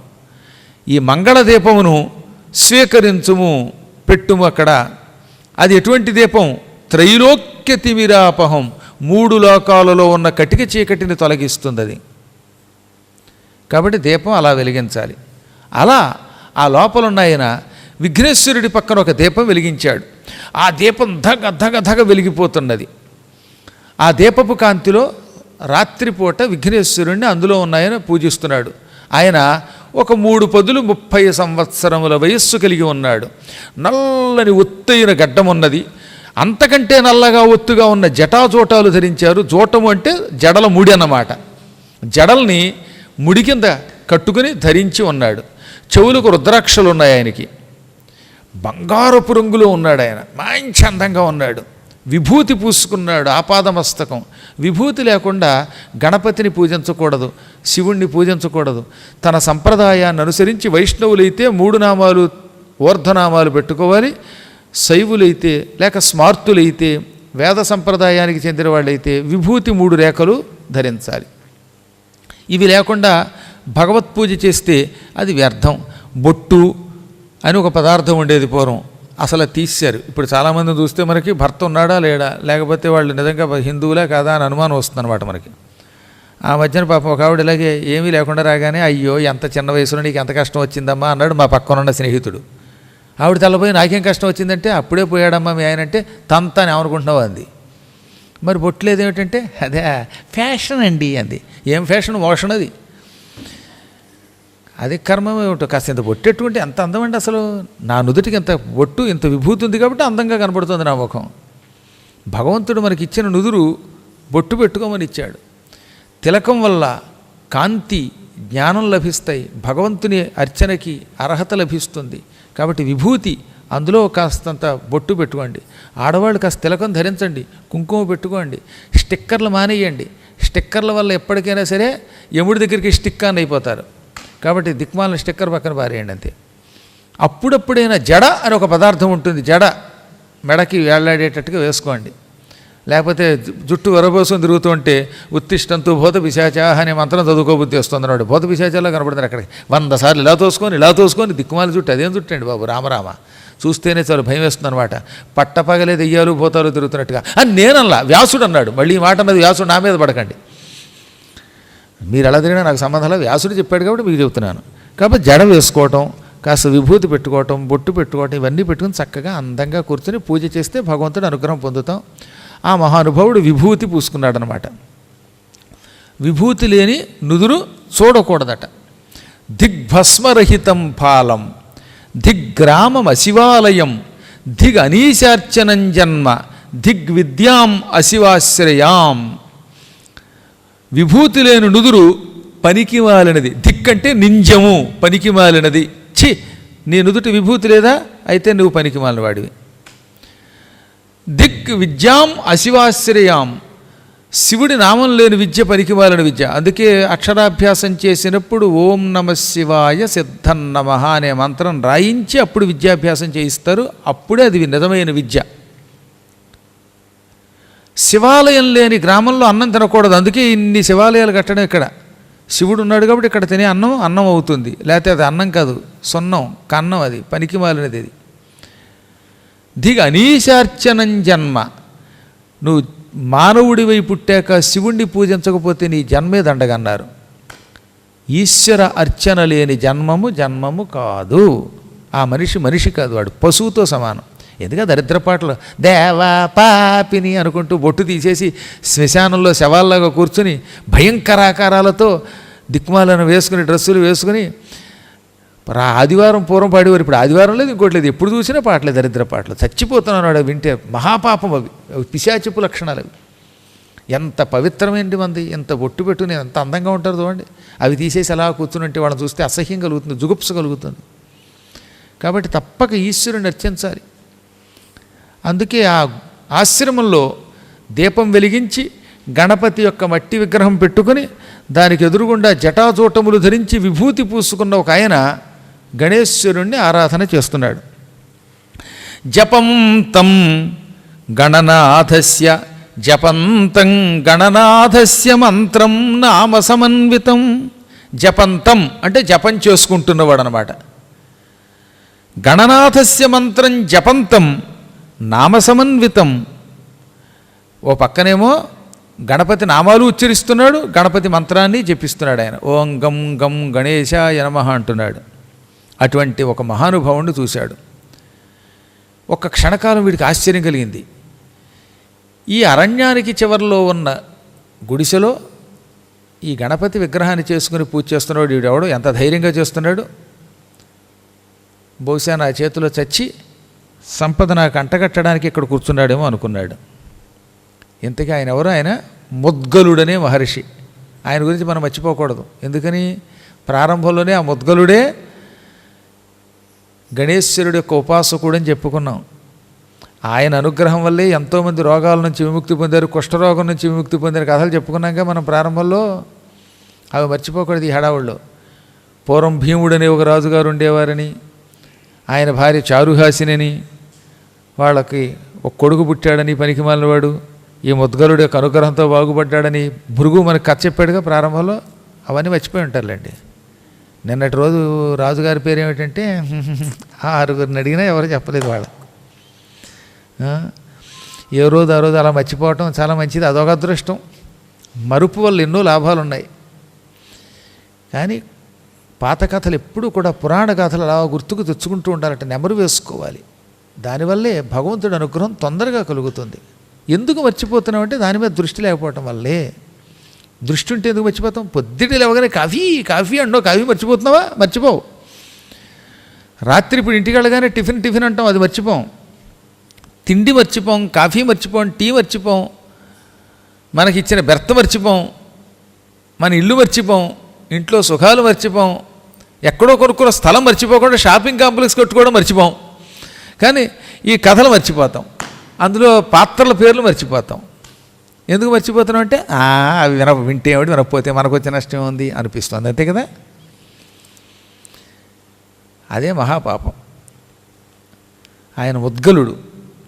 ఈ మంగళ దీపమును స్వీకరించుము, పెట్టుము అక్కడ. అది ఎటువంటి దీపం? త్రైలోక్యతిమిరాపహం, 3 లోకాలలో ఉన్న కటిక చీకటిని తొలగిస్తుంది అది. కాబట్టి దీపం అలా వెలిగించాలి. అలా ఆ లోపల ఉన్న ఆయన విఘ్నేశ్వరుడి పక్కన ఒక దీపం వెలిగించాడు. ఆ దీపం ధగ ధగ ధగ వెలిగిపోతున్నది. ఆ దీపపు కాంతిలో రాత్రిపూట విఘ్నేశ్వరుణ్ణి అందులో ఉన్నాయని పూజిస్తున్నాడు. ఆయన ఒక 3 పదులు 30 సంవత్సరముల వయస్సు కలిగి ఉన్నాడు. నల్లని ఒత్తైన గడ్డం ఉన్నది. అంతకంటే నల్లగా ఒత్తుగా ఉన్న జటాజోటాలు ధరించారు. జోటము అంటే జడల ముడి అన్నమాట. జడల్ని ముడి కింద కట్టుకుని ధరించి ఉన్నాడు. చెవులకు రుద్రాక్షలు ఉన్నాయి ఆయనకి. బంగారపు రంగులో ఉన్నాడు ఆయన. మంచి అందంగా ఉన్నాడు. విభూతి పూసుకున్నాడు ఆపాదమస్తకం. విభూతి లేకుండా గణపతిని పూజించకూడదు, శివుణ్ణి పూజించకూడదు. తన సంప్రదాయాన్ని అనుసరించి వైష్ణవులైతే 3 నామాలు ఊర్ధ్వనామాలు పెట్టుకోవాలి. శైవులైతే లేక స్మార్తులైతే వేద సంప్రదాయానికి చెందిన వాళ్ళైతే విభూతి 3 రేఖలు ధరించాలి. ఇవి లేకుండా భగవత్ పూజ చేస్తే అది వ్యర్థం. బొట్టు అని ఒక పదార్థం ఉండేది పూర్వం, అసలు తీశారు. ఇప్పుడు చాలామంది చూస్తే మనకి భర్త ఉన్నాడా లేడా, లేకపోతే వాళ్ళు నిజంగా హిందువులే కాదా అని అనుమానం వస్తుందన్నమాట మనకి. ఆ మధ్యన పాపం ఒక ఆవిడ ఇలాగే ఏమీ లేకుండా రాగానే, అయ్యో ఎంత చిన్న వయసులో నీకు ఎంత కష్టం వచ్చిందమ్మా అన్నాడు మా పక్కనున్న స్నేహితుడు. ఆవిడ తెల్లపోయి నాకేం కష్టం వచ్చిందంటే, అప్పుడే పోయాడమ్మా మీ ఆయన అంటే, తంత అని ఏమనుకుంటున్నావు అంది. మరి బొట్లేదు ఏమిటంటే, అదే ఫ్యాషన్ అండి అంది. ఏం ఫ్యాషన్, మోషన్ అది. అది కర్మం ఏమిటో. కాస్త ఇంత బొట్టెట్టుకుంటే ఎంత అందమండి అసలు. నా నుదుటికి ఇంత బొట్టు ఇంత విభూతి ఉంది కాబట్టి అందంగా కనబడుతుంది నా ముఖం. భగవంతుడు మనకి ఇచ్చిన నుదురు బొట్టు పెట్టుకోమని ఇచ్చాడు. తిలకం వల్ల కాంతి జ్ఞానం లభిస్తాయి, భగవంతుని అర్చనకి అర్హత లభిస్తుంది. కాబట్టి విభూతి, అందులో కాస్తంత బొట్టు పెట్టుకోండి. ఆడవాళ్ళు కాస్త తిలకం ధరించండి, కుంకుమ పెట్టుకోండి. స్టిక్కర్లు మానేయండి. స్టిక్కర్ల వల్ల ఎప్పటికైనా సరే యముడి దగ్గరికి స్టిక్కర్ అయిపోతారు. కాబట్టి దిక్మాలను స్టిక్కర్ పక్కన పారేయండి అంతే. అప్పుడప్పుడైనా జడ అని ఒక పదార్థం ఉంటుంది, జడ మెడకి వేళ్లాడేటట్టుగా వేసుకోండి. లేకపోతే జుట్టు వరబోసం తిరుగుతుంటే ఉత్తిష్టంతు భూత పిశాచాహ అనే మంత్రం చదువుకోబుద్ధి వస్తుంది అన్నాడు. భూత పిశాచాల్లో కనబడుతుంది అక్కడికి. 100 సార్లు ఇలా తోసుకొని దిక్కుమాల జుట్టు. అదేం జుట్టు అండి బాబు, రామరామ. చూస్తేనే చాలా భయం వేస్తుంది అనమాట. పట్టపగలే దెయ్యాలు భూతాలు తిరుగుతున్నట్టుగా అని నేనల్లా, వ్యాసుడు అన్నాడు. మళ్ళీ ఈ మాట అన్నది వ్యాసుడు, నా మీద పడకండి. మీరు ఎలా తిరిగినా నాకు సంబంధాలు, వ్యాసుడు చెప్పాడు కాబట్టి మీకు చెబుతున్నాను. కాబట్టి జడ వేసుకోవటం, కాస్త విభూతి పెట్టుకోవటం, బొట్టు పెట్టుకోవటం, ఇవన్నీ పెట్టుకుని చక్కగా అందంగా కూర్చొని పూజ చేస్తే భగవంతుడు అనుగ్రహం పొందుతాం. ఆ మహానుభావుడు విభూతి పూసుకున్నాడనమాట. విభూతి లేని నుదురు చూడకూడదట. దిగ్భస్మరహితం ఫాలం దిగ్గ్రామం అశివాలయం దిగ్ అనీశార్చనం జన్మ దిగ్విద్యాం అశివాశ్రయాం. విభూతి లేని నుదురు పనికిమాలినది. దిక్కంటే నింజము, పనికిమాలినది. ఛీ, నీ నుదుటి విభూతి లేదా, అయితే నువ్వు పనికిమాలిన వాడివి. దిగ్ విద్యాం అశివాశ్రయాం, శివుడి నామం లేని విద్య పనికిమాలిన విద్య. అందుకే అక్షరాభ్యాసం చేసినప్పుడు ఓం నమ శివాయ సిద్ధన్నమః అనే మంత్రం రాయించి అప్పుడు విద్యాభ్యాసం చేయిస్తారు. అప్పుడే అది నిజమైన విద్య. శివాలయం లేని గ్రామంలో అన్నం తినకూడదు. అందుకే ఇన్ని శివాలయాలు కట్టడం. ఇక్కడ శివుడు ఉన్నాడు కాబట్టి ఇక్కడ తినే అన్నం అవుతుంది. లేకపోతే అది అన్నం కాదు, సొన్నం, కన్నం. అది పనికిమాలినది. అది దిగ అనీశార్చనం జన్మ. నువ్వు మానవుడివై పుట్టాక శివుణ్ణి పూజించకపోతే నీ జన్మే దండగన్నారు. ఈశ్వర అర్చన లేని జన్మము కాదు. ఆ మనిషి కాదు, వాడు పశువుతో సమానం. ఎందుకంటే దరిద్రపాటలు దేవా పాపిని అనుకుంటూ బొట్టు తీసేసి శ్మశానంలో శవాల్లాగా కూర్చుని భయంకరాకారాలతో దిక్మాలను వేసుకుని డ్రెస్సులు వేసుకుని ఆదివారం పూర్వం పాడేవారు. ఇప్పుడు ఆదివారం లేదు, ఇంకోటి లేదు. ఎప్పుడు చూసినా పాటలే, దరిద్ర పాటలు. చచ్చిపోతున్నాను వాడు వింటే. మహాపాపం అవి, పిశాచిపు లక్షణాలు అవి. ఎంత పవిత్రమైనది మంది, ఎంత బొట్టు పెట్టుకుని ఎంత అందంగా ఉంటారు చూడండి. అవి తీసేసి అలా కూర్చుంటే వాళ్ళని చూస్తే అసహ్యం కలుగుతుంది, జుగుప్స కలుగుతుంది. కాబట్టి తప్పక ఈశ్వరుని అర్చించాలి. అందుకే ఆ ఆశ్రమంలో దీపం వెలిగించి గణపతి యొక్క మట్టి విగ్రహం పెట్టుకుని దానికి ఎదురుగుండా జటాజూటములు ధరించి విభూతి పూసుకున్న ఒక ఆయన గణేశ్వరుణ్ణి ఆరాధన చేస్తున్నాడు. జపంతం గణనాథస్య జపంతం గణనాథస్య మంత్రం నామ సమన్వితం. జపంతం అంటే జపం చేసుకుంటున్నవాడు అనమాట. గణనాథస్య మంత్రం జపంతం నామ సమన్వితం. ఓ పక్కనేమో గణపతి నామాలు ఉచ్చరిస్తున్నాడు, గణపతి మంత్రాన్ని జపిస్తున్నాడు ఆయన. ఓం గం గం గణేశాయ నమః అంటున్నాడు. అటువంటి ఒక మహానుభావుణ్ణి చూశాడు. ఒక్క క్షణకాలం వీడికి ఆశ్చర్యం కలిగింది. ఈ అరణ్యానికి చివరిలో ఉన్న గుడిసెలో ఈ గణపతి విగ్రహాన్ని చేసుకుని పూజ చేస్తున్నాడు. వీడెవడో ఎంత ధైర్యంగా చేస్తున్నాడు. బహుశా నా చేతిలో చచ్చి సంపద నాకు అంటగట్టడానికి ఇక్కడ కూర్చున్నాడేమో అనుకున్నాడు. ఇంతకీ ఆయన ఎవరు? ఆయన ముద్గలుడనే మహర్షి. ఆయన గురించి మనం మర్చిపోకూడదు. ఎందుకని? ప్రారంభంలోనే ఆ ముద్గలుడే గణేశ్వరుడి యొక్క ఉపాసకుడు అని చెప్పుకున్నాం. ఆయన అనుగ్రహం వల్లే ఎంతోమంది రోగాల నుంచి విముక్తి పొందారు, కుష్ఠరోగం నుంచి విముక్తి పొందారు కథలు చెప్పుకున్నాక మనం ప్రారంభంలో. అవి మర్చిపోకూడదు ఈ హడావుల్లో. పూర్వం భీముడనే ఒక రాజుగారు ఉండేవారని, ఆయన భార్య చారుహాసినని, వాళ్ళకి ఒక కొడుకు పుట్టాడని పనికిమాలినవాడు, ఈ ముద్గలుడి యొక్క అనుగ్రహంతో బాగుపడ్డాడని భృగు మనకు కథ చెప్పాడుగా ప్రారంభంలో. అవన్నీ మర్చిపోయి ఉంటారులేండి. నిన్నటి రోజు రాజుగారి పేరు ఏమిటంటే ఆరుగురిని అడిగినా ఎవరు చెప్పలేదు వాళ్ళు. ఏ రోజు ఆ రోజు అలా మర్చిపోవటం చాలా మంచిది, అదొక అదృష్టం. మరుపు వల్ల ఎన్నో లాభాలు ఉన్నాయి. కానీ పాత కథలు ఎప్పుడూ కూడా పురాణ కథలు అలా గుర్తుకు తెచ్చుకుంటూ ఉండాలంటే నెమరు వేసుకోవాలి. దానివల్లే భగవంతుడి అనుగ్రహం తొందరగా కలుగుతుంది. ఎందుకు మర్చిపోతున్నామంటే దాని మీద దృష్టి లేకపోవటం వల్లే. దృష్టి ఉంటే ఎందుకు మర్చిపోతాం? పొద్దుటి లేవగానే కాఫీ కాఫీ అండో, కాఫీ మర్చిపోతున్నావా? మర్చిపోవు. రాత్రి ఇప్పుడు ఇంటికి వెళ్ళగానే టిఫిన్ అంటాం, అది మర్చిపోం. తిండి మర్చిపోం, కాఫీ మర్చిపోం, టీ మర్చిపోం, మనకిచ్చిన బెర్త మర్చిపోం, మన ఇల్లు మర్చిపోం, ఇంట్లో సుఖాలు మర్చిపోం, ఎక్కడో కొనుక్కున్న స్థలం మర్చిపోకుండా షాపింగ్ కాంప్లెక్స్ కట్టుకోవడం మర్చిపోం. కానీ ఈ కథలు మర్చిపోతాం, అందులో పాత్రల పేర్లు మర్చిపోతాం. ఎందుకు మర్చిపోతున్నాం అంటే అవి వింటే ఏమిటి, వినకపోతే మనకు వచ్చే నష్టం ఉంది అనిపిస్తుంది, అంతే కదా. అదే మహాపాపం. ఆయన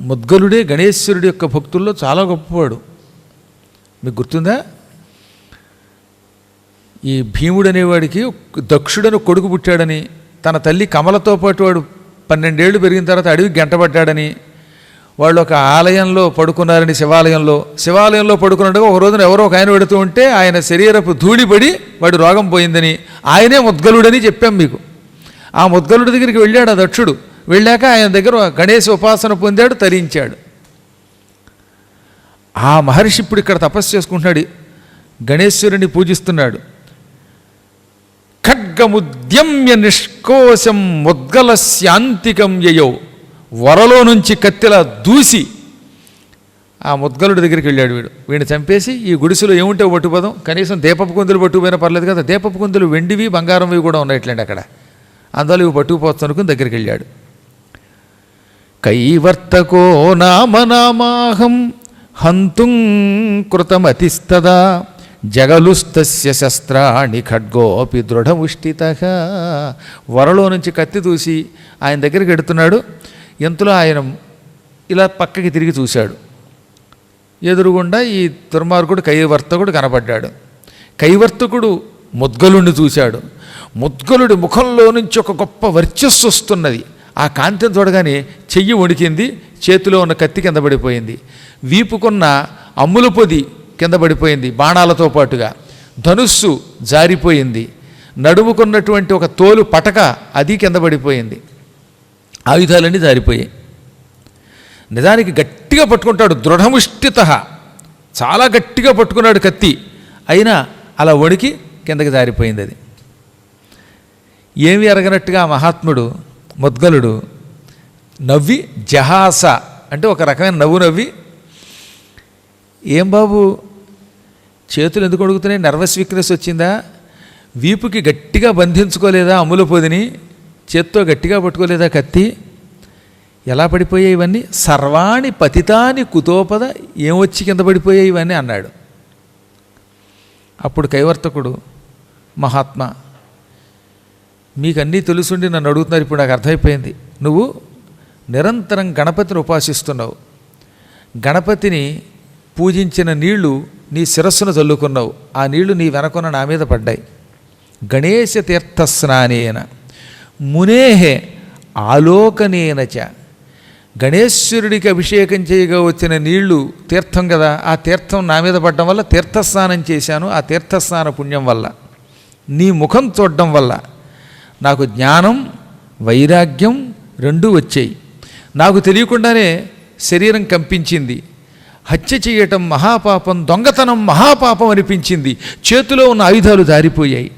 ముద్గలుడే గణేశ్వరుడి యొక్క భక్తుల్లో చాలా గొప్పవాడు. మీకు గుర్తుందా? ఈ భీముడు అనేవాడికి దక్షుడని కొడుకు పుట్టాడని, తన తల్లి కమలతో పాటు వాడు 12 ఏళ్ళు పెరిగిన తర్వాత అడవికి గంటపడ్డాడని, వాళ్ళు ఒక ఆలయంలో పడుకున్నారని, శివాలయంలో పడుకున్నట్టుగా ఒక రోజున ఎవరో ఒక ఆయన పెడుతూ ఉంటే ఆయన శరీరపు ధూళిపడి వాడు రోగం పోయిందని, ఆయనే ముద్గలుడని చెప్పాం మీకు. ఆ ముద్గలుడి దగ్గరికి వెళ్ళాడు ఆ దక్షుడు. వెళ్ళాక ఆయన దగ్గర గణేశ ఉపాసన పొందాడు, తరించాడు. ఆ మహర్షి ఇప్పుడు ఇక్కడ తపస్సు చేసుకుంటున్నాడు, గణేశ్వరుని పూజిస్తున్నాడు. ఖడ్గముద్యమ్య నిష్కోశం ముద్గల శాంతికం యయౌ. వరలో నుంచి కత్తిలా దూసి ఆ ముద్గలుడి దగ్గరికి వెళ్ళాడు. వీడిని చంపేసి ఈ గుడిసెలో ఏముంటే పట్టుపోదాం, కనీసం దీపపు కుందులు పట్టుకుపోయినా పర్లేదు కదా. దీపపు కుందులు వెండివి బంగారంవి కూడా ఉన్నాయిట్లేండి అక్కడ, అందులో ఇవి పట్టుకుపోవచ్చు అనుకుని దగ్గరికి వెళ్ళాడు. కైవర్తకో నామనామాహం హంతుం కృతమతిస్తదా జగలుస్తస్య శస్త్రాణి ఖడ్గోపి దృఢముష్టితః. వరలో నుంచి కత్తి దూసి ఆయన దగ్గరికి ఎడుతున్నాడు. ఎంతలో ఆయన ఇలా పక్కకి తిరిగి చూశాడు. ఎదురుగుండా ఈ దుర్మార్గుడు కైవర్తకుడు కనపడ్డాడు. కైవర్తకుడు ముద్గలుడిని చూశాడు. ముద్గలుడి ముఖంలో నుంచి ఒక గొప్ప వర్చస్సు వస్తున్నది. ఆ కాంతిని చూడగానే చెయ్యి వణికింది, చేతిలో ఉన్న కత్తి కింద పడిపోయింది, వీపుకున్న అమ్ముల పొది కింద పడిపోయింది బాణాలతో పాటుగా, ధనుస్సు జారిపోయింది, నడుముకున్నటువంటి ఒక తోలు పటక అది కింద పడిపోయింది, ఆయుధాలన్నీ జారిపోయాయి. నిజానికి గట్టిగా పట్టుకుంటాడు, దృఢముష్టిత, చాలా గట్టిగా పట్టుకున్నాడు కత్తి, అయినా అలా వణికి కిందకి జారిపోయింది. అది ఏమి ఎరగనట్టుగా మహాత్ముడు ముద్గలుడు నవ్వి జహాస అంటే ఒక రకమైన నవ్వు నవ్వి, ఏం బాబు చేతులు ఎందుకు అడుగుతున్నాయి, నర్వస్ వీక్నెస్ వచ్చిందా, వీపుకి గట్టిగా బంధించుకోలేదా అమ్ముల పొదిని, చేత్తో గట్టిగా పట్టుకోలేదా కత్తి, ఎలా పడిపోయాయి ఇవన్నీ, సర్వాణి పతితాని కుతోపద, ఏమొచ్చి కింద పడిపోయాయి ఇవన్నీ అన్నాడు. అప్పుడు కైవర్తకుడు, మహాత్మా మీకు అన్నీ తెలుసుండి నన్ను అడుగుతున్నారు, ఇప్పుడు నాకు అర్థమైపోయింది, నువ్వు నిరంతరం గణపతిని ఉపాసిస్తున్నావు, గణపతిని పూజించిన నీళ్లు నీ శిరస్సును చల్లుకున్నావు, ఆ నీళ్లు నీ వెనకొన నా మీద పడ్డాయి. గణేశ తీర్థస్నానేన మునేహే ఆలోకనేనచ, గణేశ్వరుడికి అభిషేకం చేయగా వచ్చిన నీళ్లు తీర్థం కదా, ఆ తీర్థం నా మీద పడడం వల్ల తీర్థస్నానం చేశాను, ఆ తీర్థస్నాన పుణ్యం వల్ల నీ ముఖం చూడడం వల్ల నాకు జ్ఞానం వైరాగ్యం రెండూ వచ్చాయి, నాకు తెలియకుండానే శరీరం కంపించింది, హత్య చేయటం మహాపాపం, దొంగతనం మహాపాపం అనిపించింది, చేతిలో ఉన్న ఆయుధాలు జారిపోయాయి,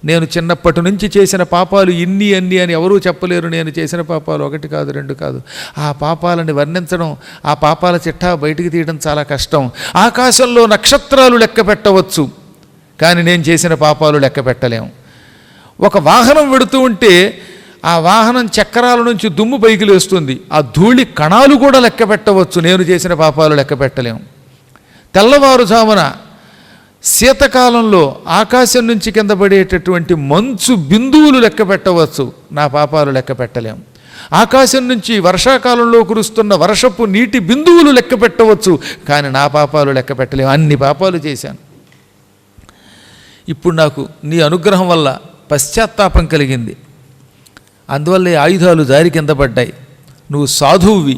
నేను చిన్నప్పటి నుంచి చేసిన పాపాలు ఇన్ని అన్ని అని ఎవరూ చెప్పలేరు. నేను చేసిన పాపాలు 1 కాదు 2 కాదు. ఆ పాపాలని వర్ణించడం, ఆ పాపాల చిట్టా బయటికి తీయడం చాలా కష్టం. ఆకాశంలో నక్షత్రాలు లెక్క పెట్టవచ్చు, కానీ నేను చేసిన పాపాలు లెక్క పెట్టలేము. ఒక వాహనం వెడుతూ ఉంటే ఆ వాహనం చక్రాల నుంచి దుమ్ము పైకి లేస్తుంది, ఆ ధూళి కణాలు కూడా లెక్క పెట్టవచ్చు, నేను చేసిన పాపాలు లెక్క పెట్టలేము. తెల్లవారుజామున శీతకాలంలో ఆకాశం నుంచి కింద పడేటటువంటి మంచు బిందువులు లెక్క పెట్టవచ్చు, నా పాపాలు లెక్క పెట్టలేము. ఆకాశం నుంచి వర్షాకాలంలో కురుస్తున్న వర్షపు నీటి బిందువులు లెక్క పెట్టవచ్చు, కానీ నా పాపాలు లెక్క పెట్టలేము. అన్ని పాపాలు చేశాను. ఇప్పుడు నాకు నీ అనుగ్రహం వల్ల పశ్చాత్తాపం కలిగింది, అందువల్ల ఈ ఆయుధాలు జారి కింద పడ్డాయి. నువ్వు సాధువువి,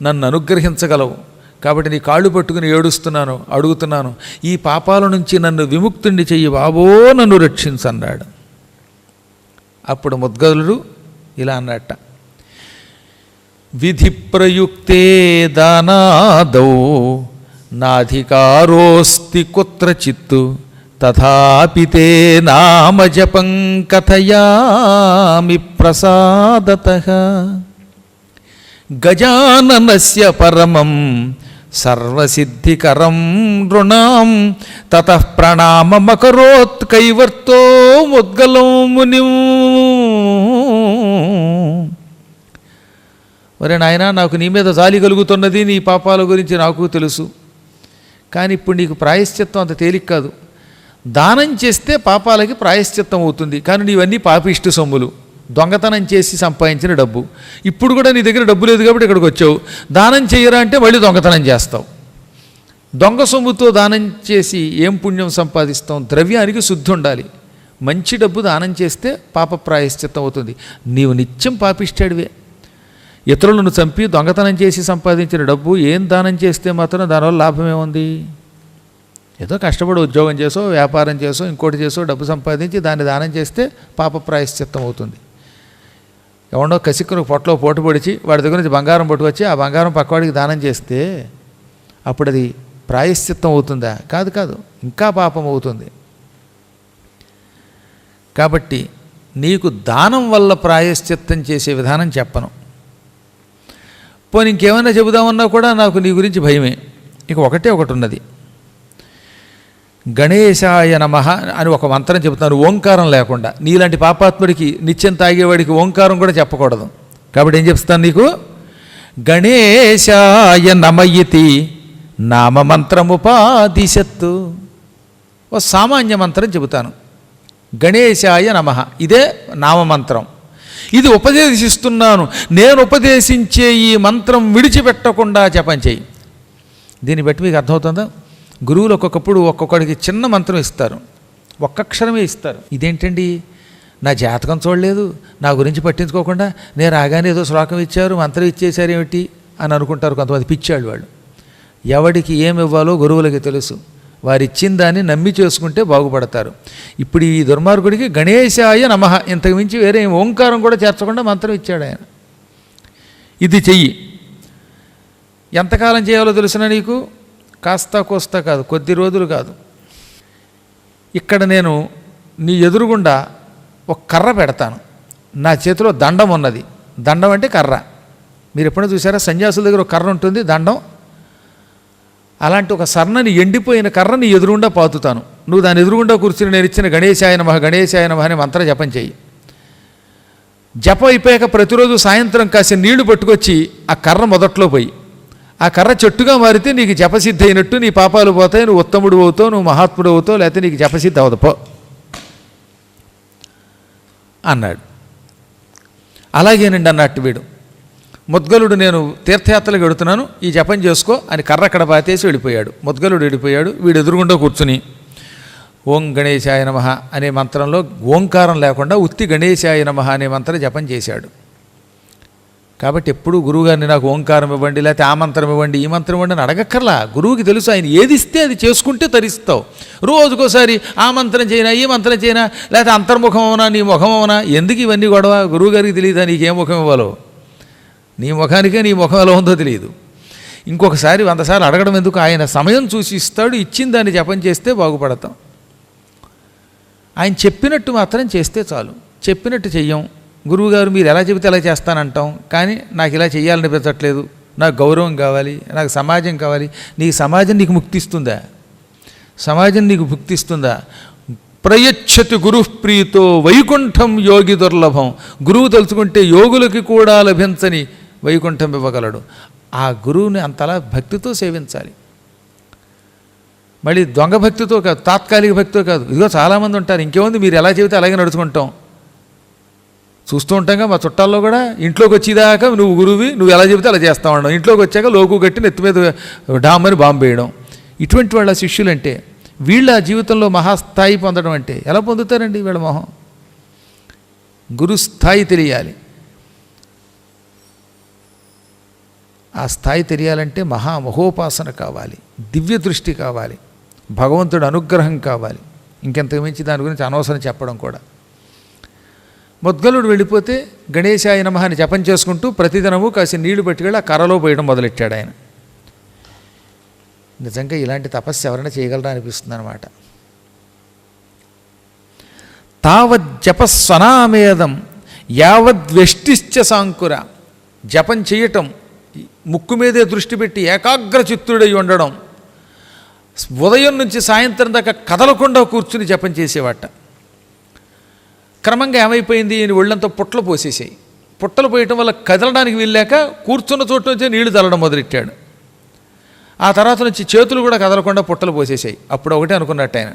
నన్ను అనుగ్రహించగలవు, కాబట్టి నీ కాళ్ళు పట్టుకుని ఏడుస్తున్నాను, అడుగుతున్నాను, ఈ పాపాల నుంచి నన్ను విముక్తుణ్ణి చెయ్యి బాబో, నన్ను రక్షించన్నాడు. అప్పుడు ముద్గలుడు ఇలా అన్నట్ట, విధి ప్రయుక్తే దానాదౌ నాధికారోస్తి కుత్రచిత్తు తథాపి తే నామజపం కథయామి ప్రసాదతః గజాననస్య పరమం సర్వసిద్ధికరం నృణాం తతః ప్రణామమకరోత్ కైవర్తో ముద్గలం మునిం. ఒరే నాయనా, నాకు నీ మీద జాలి కలుగుతున్నది, నీ పాపాల గురించి నాకు తెలుసు, కానీ ఇప్పుడు నీకు ప్రాయశ్చిత్తం అంత తేలిక కాదు. దానం చేస్తే పాపాలకి ప్రాయశ్చిత్తం అవుతుంది, కానీ నీవన్నీ పాపిష్టి సొమ్ములు, దొంగతనం చేసి సంపాదించిన డబ్బు. ఇప్పుడు కూడా నీ దగ్గర డబ్బు లేదు కాబట్టి ఇక్కడికి వచ్చావు. దానం చేయరా అంటే మళ్ళీ దొంగతనం చేస్తావు. దొంగ సొమ్ముతో దానం చేసి ఏం పుణ్యం సంపాదిస్తాం? ద్రవ్యానికి శుద్ధి ఉండాలి. మంచి డబ్బు దానం చేస్తే పాప ప్రాయశ్చిత్తం అవుతుంది. నీవు నిత్యం పాపిష్టాడివే. ఇతరులను చంపి దొంగతనం చేసి సంపాదించిన డబ్బు ఏం దానం చేస్తే మాత్రం దానివల్ల లాభం ఏముంది? ఏదో కష్టపడి ఉద్యోగం చేసో, వ్యాపారం చేసో, ఇంకోటి చేసో డబ్బు సంపాదించి దాన్ని దానం చేస్తే పాప ప్రాయశ్చిత్తం అవుతుంది. ఎవడో కసిక్కును పొట్టలో పోటు పొడిచి వాడి దగ్గర నుంచి బంగారం పట్టుకొచ్చి ఆ బంగారం పక్కవాడికి దానం చేస్తే అప్పుడు అది ప్రాయశ్చిత్తం అవుతుందా? కాదు కాదు, ఇంకా పాపం అవుతుంది. కాబట్టి నీకు దానం వల్ల ప్రాయశ్చిత్తం చేసే విధానం చెప్పను. పోనీ ఇంకేమైనా చెబుదామన్నా కూడా నాకు నీ గురించి భయమే. ఇక ఒకటి ఉన్నది. గణేశాయ నమః అని ఒక మంత్రం చెబుతాను, ఓంకారం లేకుండా. నీలాంటి పాపాత్ముడికి, నిత్యం తాగేవాడికి ఓంకారం కూడా చెప్పకూడదు. కాబట్టి ఏం చెప్తాను నీకు? గణేశాయ నమయితి నామమంత్రముపాదిశత్తు. ఓ సామాన్య మంత్రం చెబుతాను, గణేశాయ నమః. ఇదే నామమంత్రం. ఇది ఉపదేశిస్తున్నాను. నేను ఉపదేశించే ఈ మంత్రం విడిచిపెట్టకుండా జపం చేయి. దీన్ని బట్టి మీకు అర్థమవుతుందా? గురువులు ఒక్కొక్కడికి చిన్న మంత్రం ఇస్తారు, ఒక్కక్షరమే ఇస్తారు. ఇదేంటండి, నా జాతకం చూడలేదు, నా గురించి పట్టించుకోకుండా నేను రాగానే ఏదో శ్లోకం ఇచ్చారు, మంత్రం ఇచ్చేశారు ఏమిటి అని అనుకుంటారు కొంతమంది పిచ్చాళ్ళు. వాళ్ళు ఎవడికి ఏమి ఇవ్వాలో గురువులకి తెలుసు. వారు ఇచ్చిన దాన్ని నమ్మి చేసుకుంటే బాగుపడతారు. ఇప్పుడు ఈ దుర్మార్గుడికి గణేశాయ నమః ఇంతకు మించి వేరే ఓంకారం కూడా చేర్చకుండా మంత్రం ఇచ్చాడు ఆయన. ఇది చెయ్యి. ఎంతకాలం చేయాలో తెలుసునా నీకు? కాస్తా కోస్తా కాదు, కొద్ది రోజులు కాదు. ఇక్కడ నేను నీ ఎదురుగుండా ఒక కర్ర పెడతాను. నా చేతిలో దండం ఉన్నది. దండం అంటే కర్ర. మీరు ఎప్పుడైనా చూసారా? సన్యాసుల దగ్గర ఒక కర్ర ఉంటుంది, దండం. అలాంటి ఒక సన్నని ఎండిపోయిన కర్రని ఎదురుగుండా పాతుతాను. నువ్వు దాని ఎదురుగుండా కూర్చుని నేను ఇచ్చిన గణేశాయ నమః గణేశాయ నమః అనే మంత్ర జపం చెయ్యి. జపం అయిపోయాక ప్రతిరోజు సాయంత్రం కాసి నీళ్లు పట్టుకొచ్చి ఆ కర్ర మొదట్లో పోయి, ఆ కర్ర చెట్టుగా మారితే నీకు జపసిద్ధి అయినట్టు, నీ పాపాలు పోతాయి, నువ్వు ఉత్తముడు అవుతావు, నువ్వు మహాత్ముడు అవుతావు, లేకపోతే నీకు జపసిద్ధి అవదు పో అన్నాడు. అలాగేనండి అన్నట్టు వీడు ముద్గలుడు, నేను తీర్థయాత్రలకు వెడుతున్నాను, ఈ జపం చేసుకో అని కర్ర అక్కడ పాతేసి వెళ్ళిపోయాడు. ముద్గలుడు వెళ్ళిపోయాడు. వీడు ఎదురుగుండా కూర్చుని ఓం గణేశాయ నమః అనే మంత్రంలో ఓంకారం లేకుండా ఉత్తి గణేశాయ నమః అనే మంత్రం జపం చేశాడు. కాబట్టి ఎప్పుడు గురువుగారిని నాకు ఓంకారం ఇవ్వండి, లేకపోతే ఆ మంత్రం ఇవ్వండి, ఈ మంత్రం ఇవ్వండి అని అడగక్కర్లా. గురువుకి తెలుసు, ఆయన ఏది ఇస్తే అది చేసుకుంటే తరిస్తావు. రోజుకోసారి ఆ మంత్రం చేయనా, ఈ మంత్రం చేయనా, లేకపోతే అంతర్ముఖం అవునా, నీ ముఖం అవునా, ఎందుకు ఇవన్నీ గొడవ? గురువుగారికి తెలియదా నీకేం ముఖం ఇవ్వాలో? నీ ముఖానికే నీ ముఖం ఎలా ఉందో తెలియదు. ఇంకొకసారి 100 సార్లు అడగడం ఎందుకు? ఆయన సమయం చూసి ఇస్తాడు, ఇచ్చిన దాన్ని జపం చేస్తే బాగుపడతాం. ఆయన చెప్పినట్టు మాత్రం చేస్తే చాలు. చెప్పినట్టు చెయ్యం. గురువుగారు మీరు ఎలా చెబితే అలా చేస్తానంటాం, కానీ నాకు ఇలా చెయ్యాలనిపించట్లేదు, నాకు గౌరవం కావాలి, నాకు సమాజం కావాలి. నీ సమాజం నీకు ముక్తిస్తుందా? సమాజం నీకు ముక్తిస్తుందా? ప్రయచ్చతి గురుప్రీతో వైకుంఠం యోగి దుర్లభం. గురువు తలుచుకుంటే యోగులకి కూడా లభించని వైకుంఠం ఇవ్వగలడు. ఆ గురువుని అంతలా భక్తితో సేవించాలి. మళ్ళీ దొంగ భక్తితో కాదు, తాత్కాలిక భక్తితో కాదు. ఇదిగో చాలామంది ఉంటారు, ఇంకేముంది మీరు ఎలా చెబితే అలాగే నడుచుకుంటాం. చూస్తూ ఉంటాంగా మా చుట్టాల్లో కూడా, ఇంట్లోకి వచ్చేదాకా నువ్వు గురువి, నువ్వు ఎలా చెబితే అలా చేస్తా ఉండడం, ఇంట్లోకి వచ్చాక లోకు కట్టి నెత్తి మీద డామని బాంబు వేయడం. ఇటువంటి వాళ్ళ శిష్యులంటే, వీళ్ళ జీవితంలో మహాస్థాయి పొందడం అంటే ఎలా పొందుతారండి? వీళ్ళ మొహం గురుస్థాయి తెలియాలి. ఆ స్థాయి తెలియాలంటే మహామహోపాసన కావాలి, దివ్య దృష్టి కావాలి, భగవంతుడు అనుగ్రహం కావాలి. ఇంకెంతకు మించి దాని గురించి అనవసరం చెప్పడం కూడా. ముద్గలుడు వెళ్ళిపోతే గణేశాయ నమః అని జపం చేసుకుంటూ ప్రతిదినము కాసి నీళ్లు పట్టుకెళ్ళి ఆ కర్రలో పోయడం మొదలెట్టాడు ఆయన. నిజంగా ఇలాంటి తపస్సు ఎవరైనా చేయగలరా అనిపిస్తుంది అనమాట. తావజ్జపస్వనామేదం యావద్వ్యష్టిశ్చ సాంకుర. జపం చేయటం, ముక్కు మీదే దృష్టి పెట్టి ఏకాగ్ర చిత్తుడై ఉండడం, ఉదయం నుంచి సాయంత్రం దాకా కదలకుండా కూర్చుని జపం చేసేవాట. క్రమంగా ఏమైపోయింది, ఒళ్ళంతా పుట్టలు పోసేసాయి. పుట్టలు పోయటం వల్ల కదలడానికి వీల్లేక కూర్చున్న చోటు నుంచే నీళ్లు చల్లడం మొదలెట్టాడు. ఆ తర్వాత నుంచి చేతులు కూడా కదలకుండా పుట్టలు పోసేసాయి. అప్పుడు ఒకటే అనుకున్నట్టు ఆయన,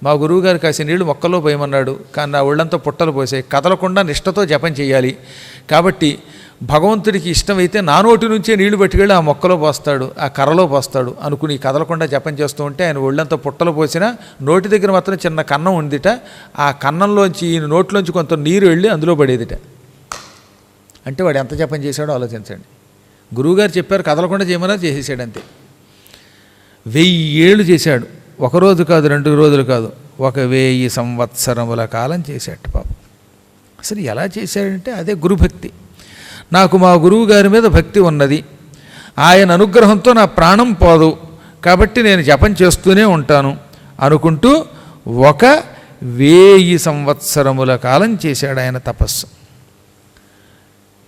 మా గురువుగారు కాసి నీళ్లు మొక్కల్లో పోయమన్నాడు, కానీ నా ఒళ్ళంతా పుట్టలు పోసాయి, కదలకుండా నిష్టతో జపం చేయాలి. కాబట్టి భగవంతుడికి ఇష్టమైతే నా నోటి నుంచే నీళ్లు పట్టుకెళ్ళి ఆ మొక్కలో పోస్తాడు, ఆ కర్రలో పోస్తాడు అనుకుని కదలకుండా జపం చేస్తూ ఉంటే ఆయన ఒళ్ళంతా పుట్టలు పోసినా నోటి దగ్గర మాత్రం చిన్న కన్నం ఉందిట. ఆ కన్నంలోంచి ఈయన నోట్లోంచి కొంత నీరు వెళ్ళి అందులో పడేదిట. అంటే వాడు ఎంత జపం చేశాడో ఆలోచించండి. గురువుగారు చెప్పారు కదలకుండా చేయమన్నా చేసేసాడు అంతే. 1000 ఏళ్ళు చేశాడు. ఒకరోజు కాదు, 2 రోజులు కాదు, 1000 సంవత్సరముల కాలం చేశాడు పాపం. అసలు ఎలా చేశాడంటే అదే గురుభక్తి. నాకు మా గురువు గారి మీద భక్తి ఉన్నది, ఆయన అనుగ్రహంతో నా ప్రాణం పోదు, కాబట్టి నేను జపం చేస్తూనే ఉంటాను అనుకుంటూ 1000 సంవత్సరముల కాలం చేశాడు ఆయన తపస్సు.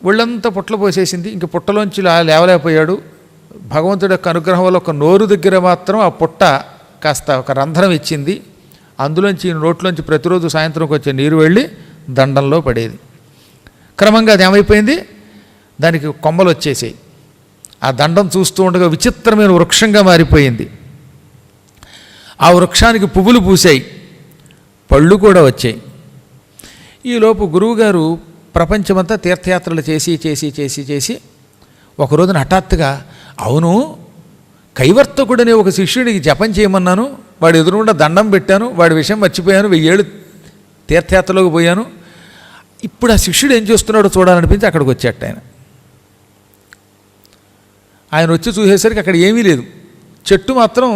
ఒళ్ళంతా పుట్టలు పోసేసింది, ఇంక పుట్టలోంచి లేవలేకపోయాడు. భగవంతుడి యొక్క అనుగ్రహం వల్ల ఒక నోరు దగ్గర మాత్రం ఆ పుట్ట కాస్త ఒక రంధ్రం ఇచ్చింది. అందులోంచి నోట్లోంచి ప్రతిరోజు సాయంత్రంకి వచ్చే నీరు వెళ్ళి దండంలో పడేది. క్రమంగా అది ఏమైపోయింది, దానికి కొమ్మలు వచ్చేసాయి. ఆ దండం చూస్తూ ఉండగా విచిత్రమైన వృక్షంగా మారిపోయింది. ఆ వృక్షానికి పువ్వులు పూసాయి, పళ్ళు కూడా వచ్చాయి. ఈలోపు గురువుగారు ప్రపంచమంతా తీర్థయాత్రలు చేసి చేసి చేసి చేసి ఒక రోజున హఠాత్తుగా, అవును కైవర్తకుడనే ఒక శిష్యుడికి జపం చేయమన్నాను, వాడు ఎదురుగుండా దండం పెట్టాను, వాడి విషయం మర్చిపోయాను, 1000 ఏళ్ళు తీర్థయాత్రలోకి పోయాను, ఇప్పుడు ఆ శిష్యుడు ఏం చేస్తున్నాడో చూడాలనిపించి అక్కడికి వచ్చేట ఆయన వచ్చి చూసేసరికి అక్కడ ఏమీ లేదు. చెట్టు మాత్రం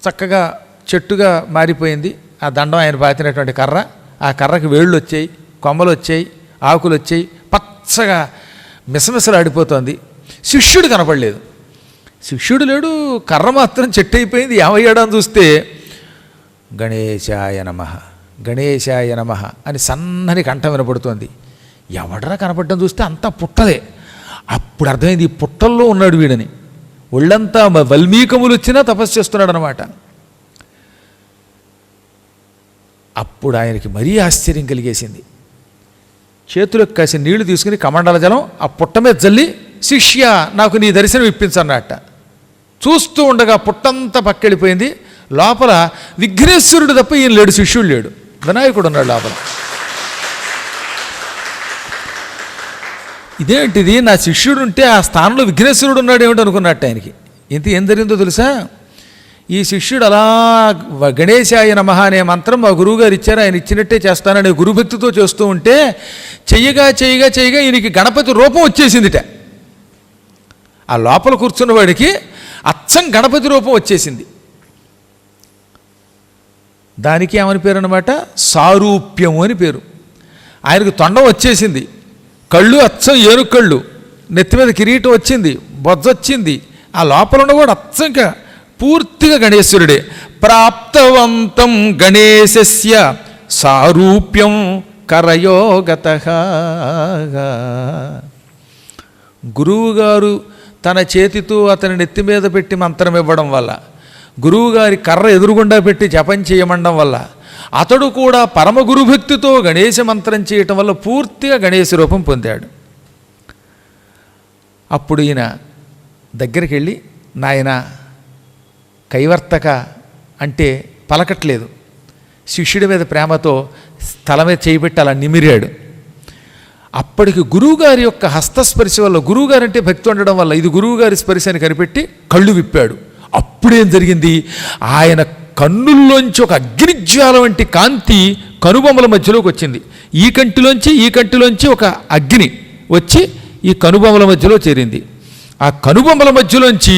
చక్కగా చెట్టుగా మారిపోయింది. ఆ దండం ఆయన పాతినటువంటి కర్ర, ఆ కర్రకి వేళ్ళు వచ్చాయి, కొమ్మలు వచ్చాయి, ఆకులు వచ్చాయి, పచ్చగా మిసమిసలాడిపోతోంది. శిష్యుడు కనపడలేదు. శిష్యుడు లేడు, కర్ర మాత్రం చెట్టు అయిపోయింది. ఏమయ్యాడని చూస్తే గణేశాయ నమః గణేశాయ నమః అని సన్నని కంఠం వినపడుతోంది. ఎవడరా కనపడడం చూస్తే అంతా పుట్టలే. అప్పుడు అర్థమైంది ఈ పుట్టల్లో ఉన్నాడు వీడని. ఒళ్ళంతా వల్మీకములు వచ్చినా తపస్సు చేస్తున్నాడు అనమాట. అప్పుడు ఆయనకి మరీ ఆశ్చర్యం కలిగేసింది. చేతులకు కాసి నీళ్లు తీసుకుని కమండల జలం ఆ పుట్ట మీద జల్లి, శిష్య నాకు నీ దర్శనం ఇప్పించన్నట్ట. చూస్తూ ఉండగా పుట్టంతా పక్కెళ్ళిపోయింది. లోపల విఘ్నేశ్వరుడు తప్ప ఈయన లేడు, శిష్యుడు లేడు, వినాయకుడు ఉన్నాడు లోపల. ఇదేంటిది, నా శిష్యుడు ఉంటే ఆ స్థానంలో విఘ్నేశ్వరుడు ఉన్నాడు ఏమిటి అనుకున్నట్టు ఆయనకి. ఇంత ఏం జరిగిందో తెలుసా, ఈ శిష్యుడు అలా గణేశాయ నమః అనే మంత్రం మా గురువుగారు ఇచ్చారు, ఆయన ఇచ్చినట్టే చేస్తాననే గురుభక్తితో చేస్తూ ఉంటే చెయ్యగా చెయ్యగా చెయ్యగా ఈయనకి గణపతి రూపం వచ్చేసిందిట. ఆ లోపల కూర్చున్నవాడికి అచ్చం గణపతి రూపం వచ్చేసింది. దానికి ఏమని పేరు అన్నమాట, సారూప్యము అని పేరు. ఆయనకు తొండం వచ్చేసింది, కళ్ళు అచ్చం ఏనుకళ్ళు, నెత్తి మీద కిరీటం వచ్చింది, బొజ్జొచ్చింది. ఆ లోపల ఉన్న కూడా అచ్చంగా పూర్తిగా గణేశ్వరుడే. ప్రాప్తవంతం గణేశస్య సారూప్యం కరయోగతః. గురువుగారు తన చేతితో అతని నెత్తి మీద పెట్టి మంత్రం ఇవ్వడం వల్ల, గురువుగారి కర్ర ఎదురుగుండా పెట్టి జపం చేయమండం వల్ల, అతడు కూడా పరమ గురుభక్తితో గణేశ మంత్రం చేయటం వల్ల పూర్తిగా గణేశ రూపం పొందాడు. అప్పుడు ఈయన దగ్గరికి వెళ్ళి, నాయన కైవర్తక అంటే పలకట్లేదు, శిష్యుడి మీద ప్రేమతో తల మీద చేయబెట్టి అలా నిమిరాడు. అప్పటికి గురువుగారి యొక్క హస్తస్పర్శ వల్ల, గురువుగారంటే భక్తి ఉండడం వల్ల ఇది గురువుగారి స్పర్శ అని కనిపెట్టి కళ్ళు విప్పాడు. అప్పుడేం జరిగింది, ఆయన కన్నుల్లోంచి ఒక అగ్నిజ్వాల వంటి కాంతి కనుబొమ్మల మధ్యలోకి వచ్చింది. ఈ కంటిలోంచి ఒక అగ్ని వచ్చి ఈ కనుబొమ్మల మధ్యలో చేరింది. ఆ కనుబొమ్మల మధ్యలోంచి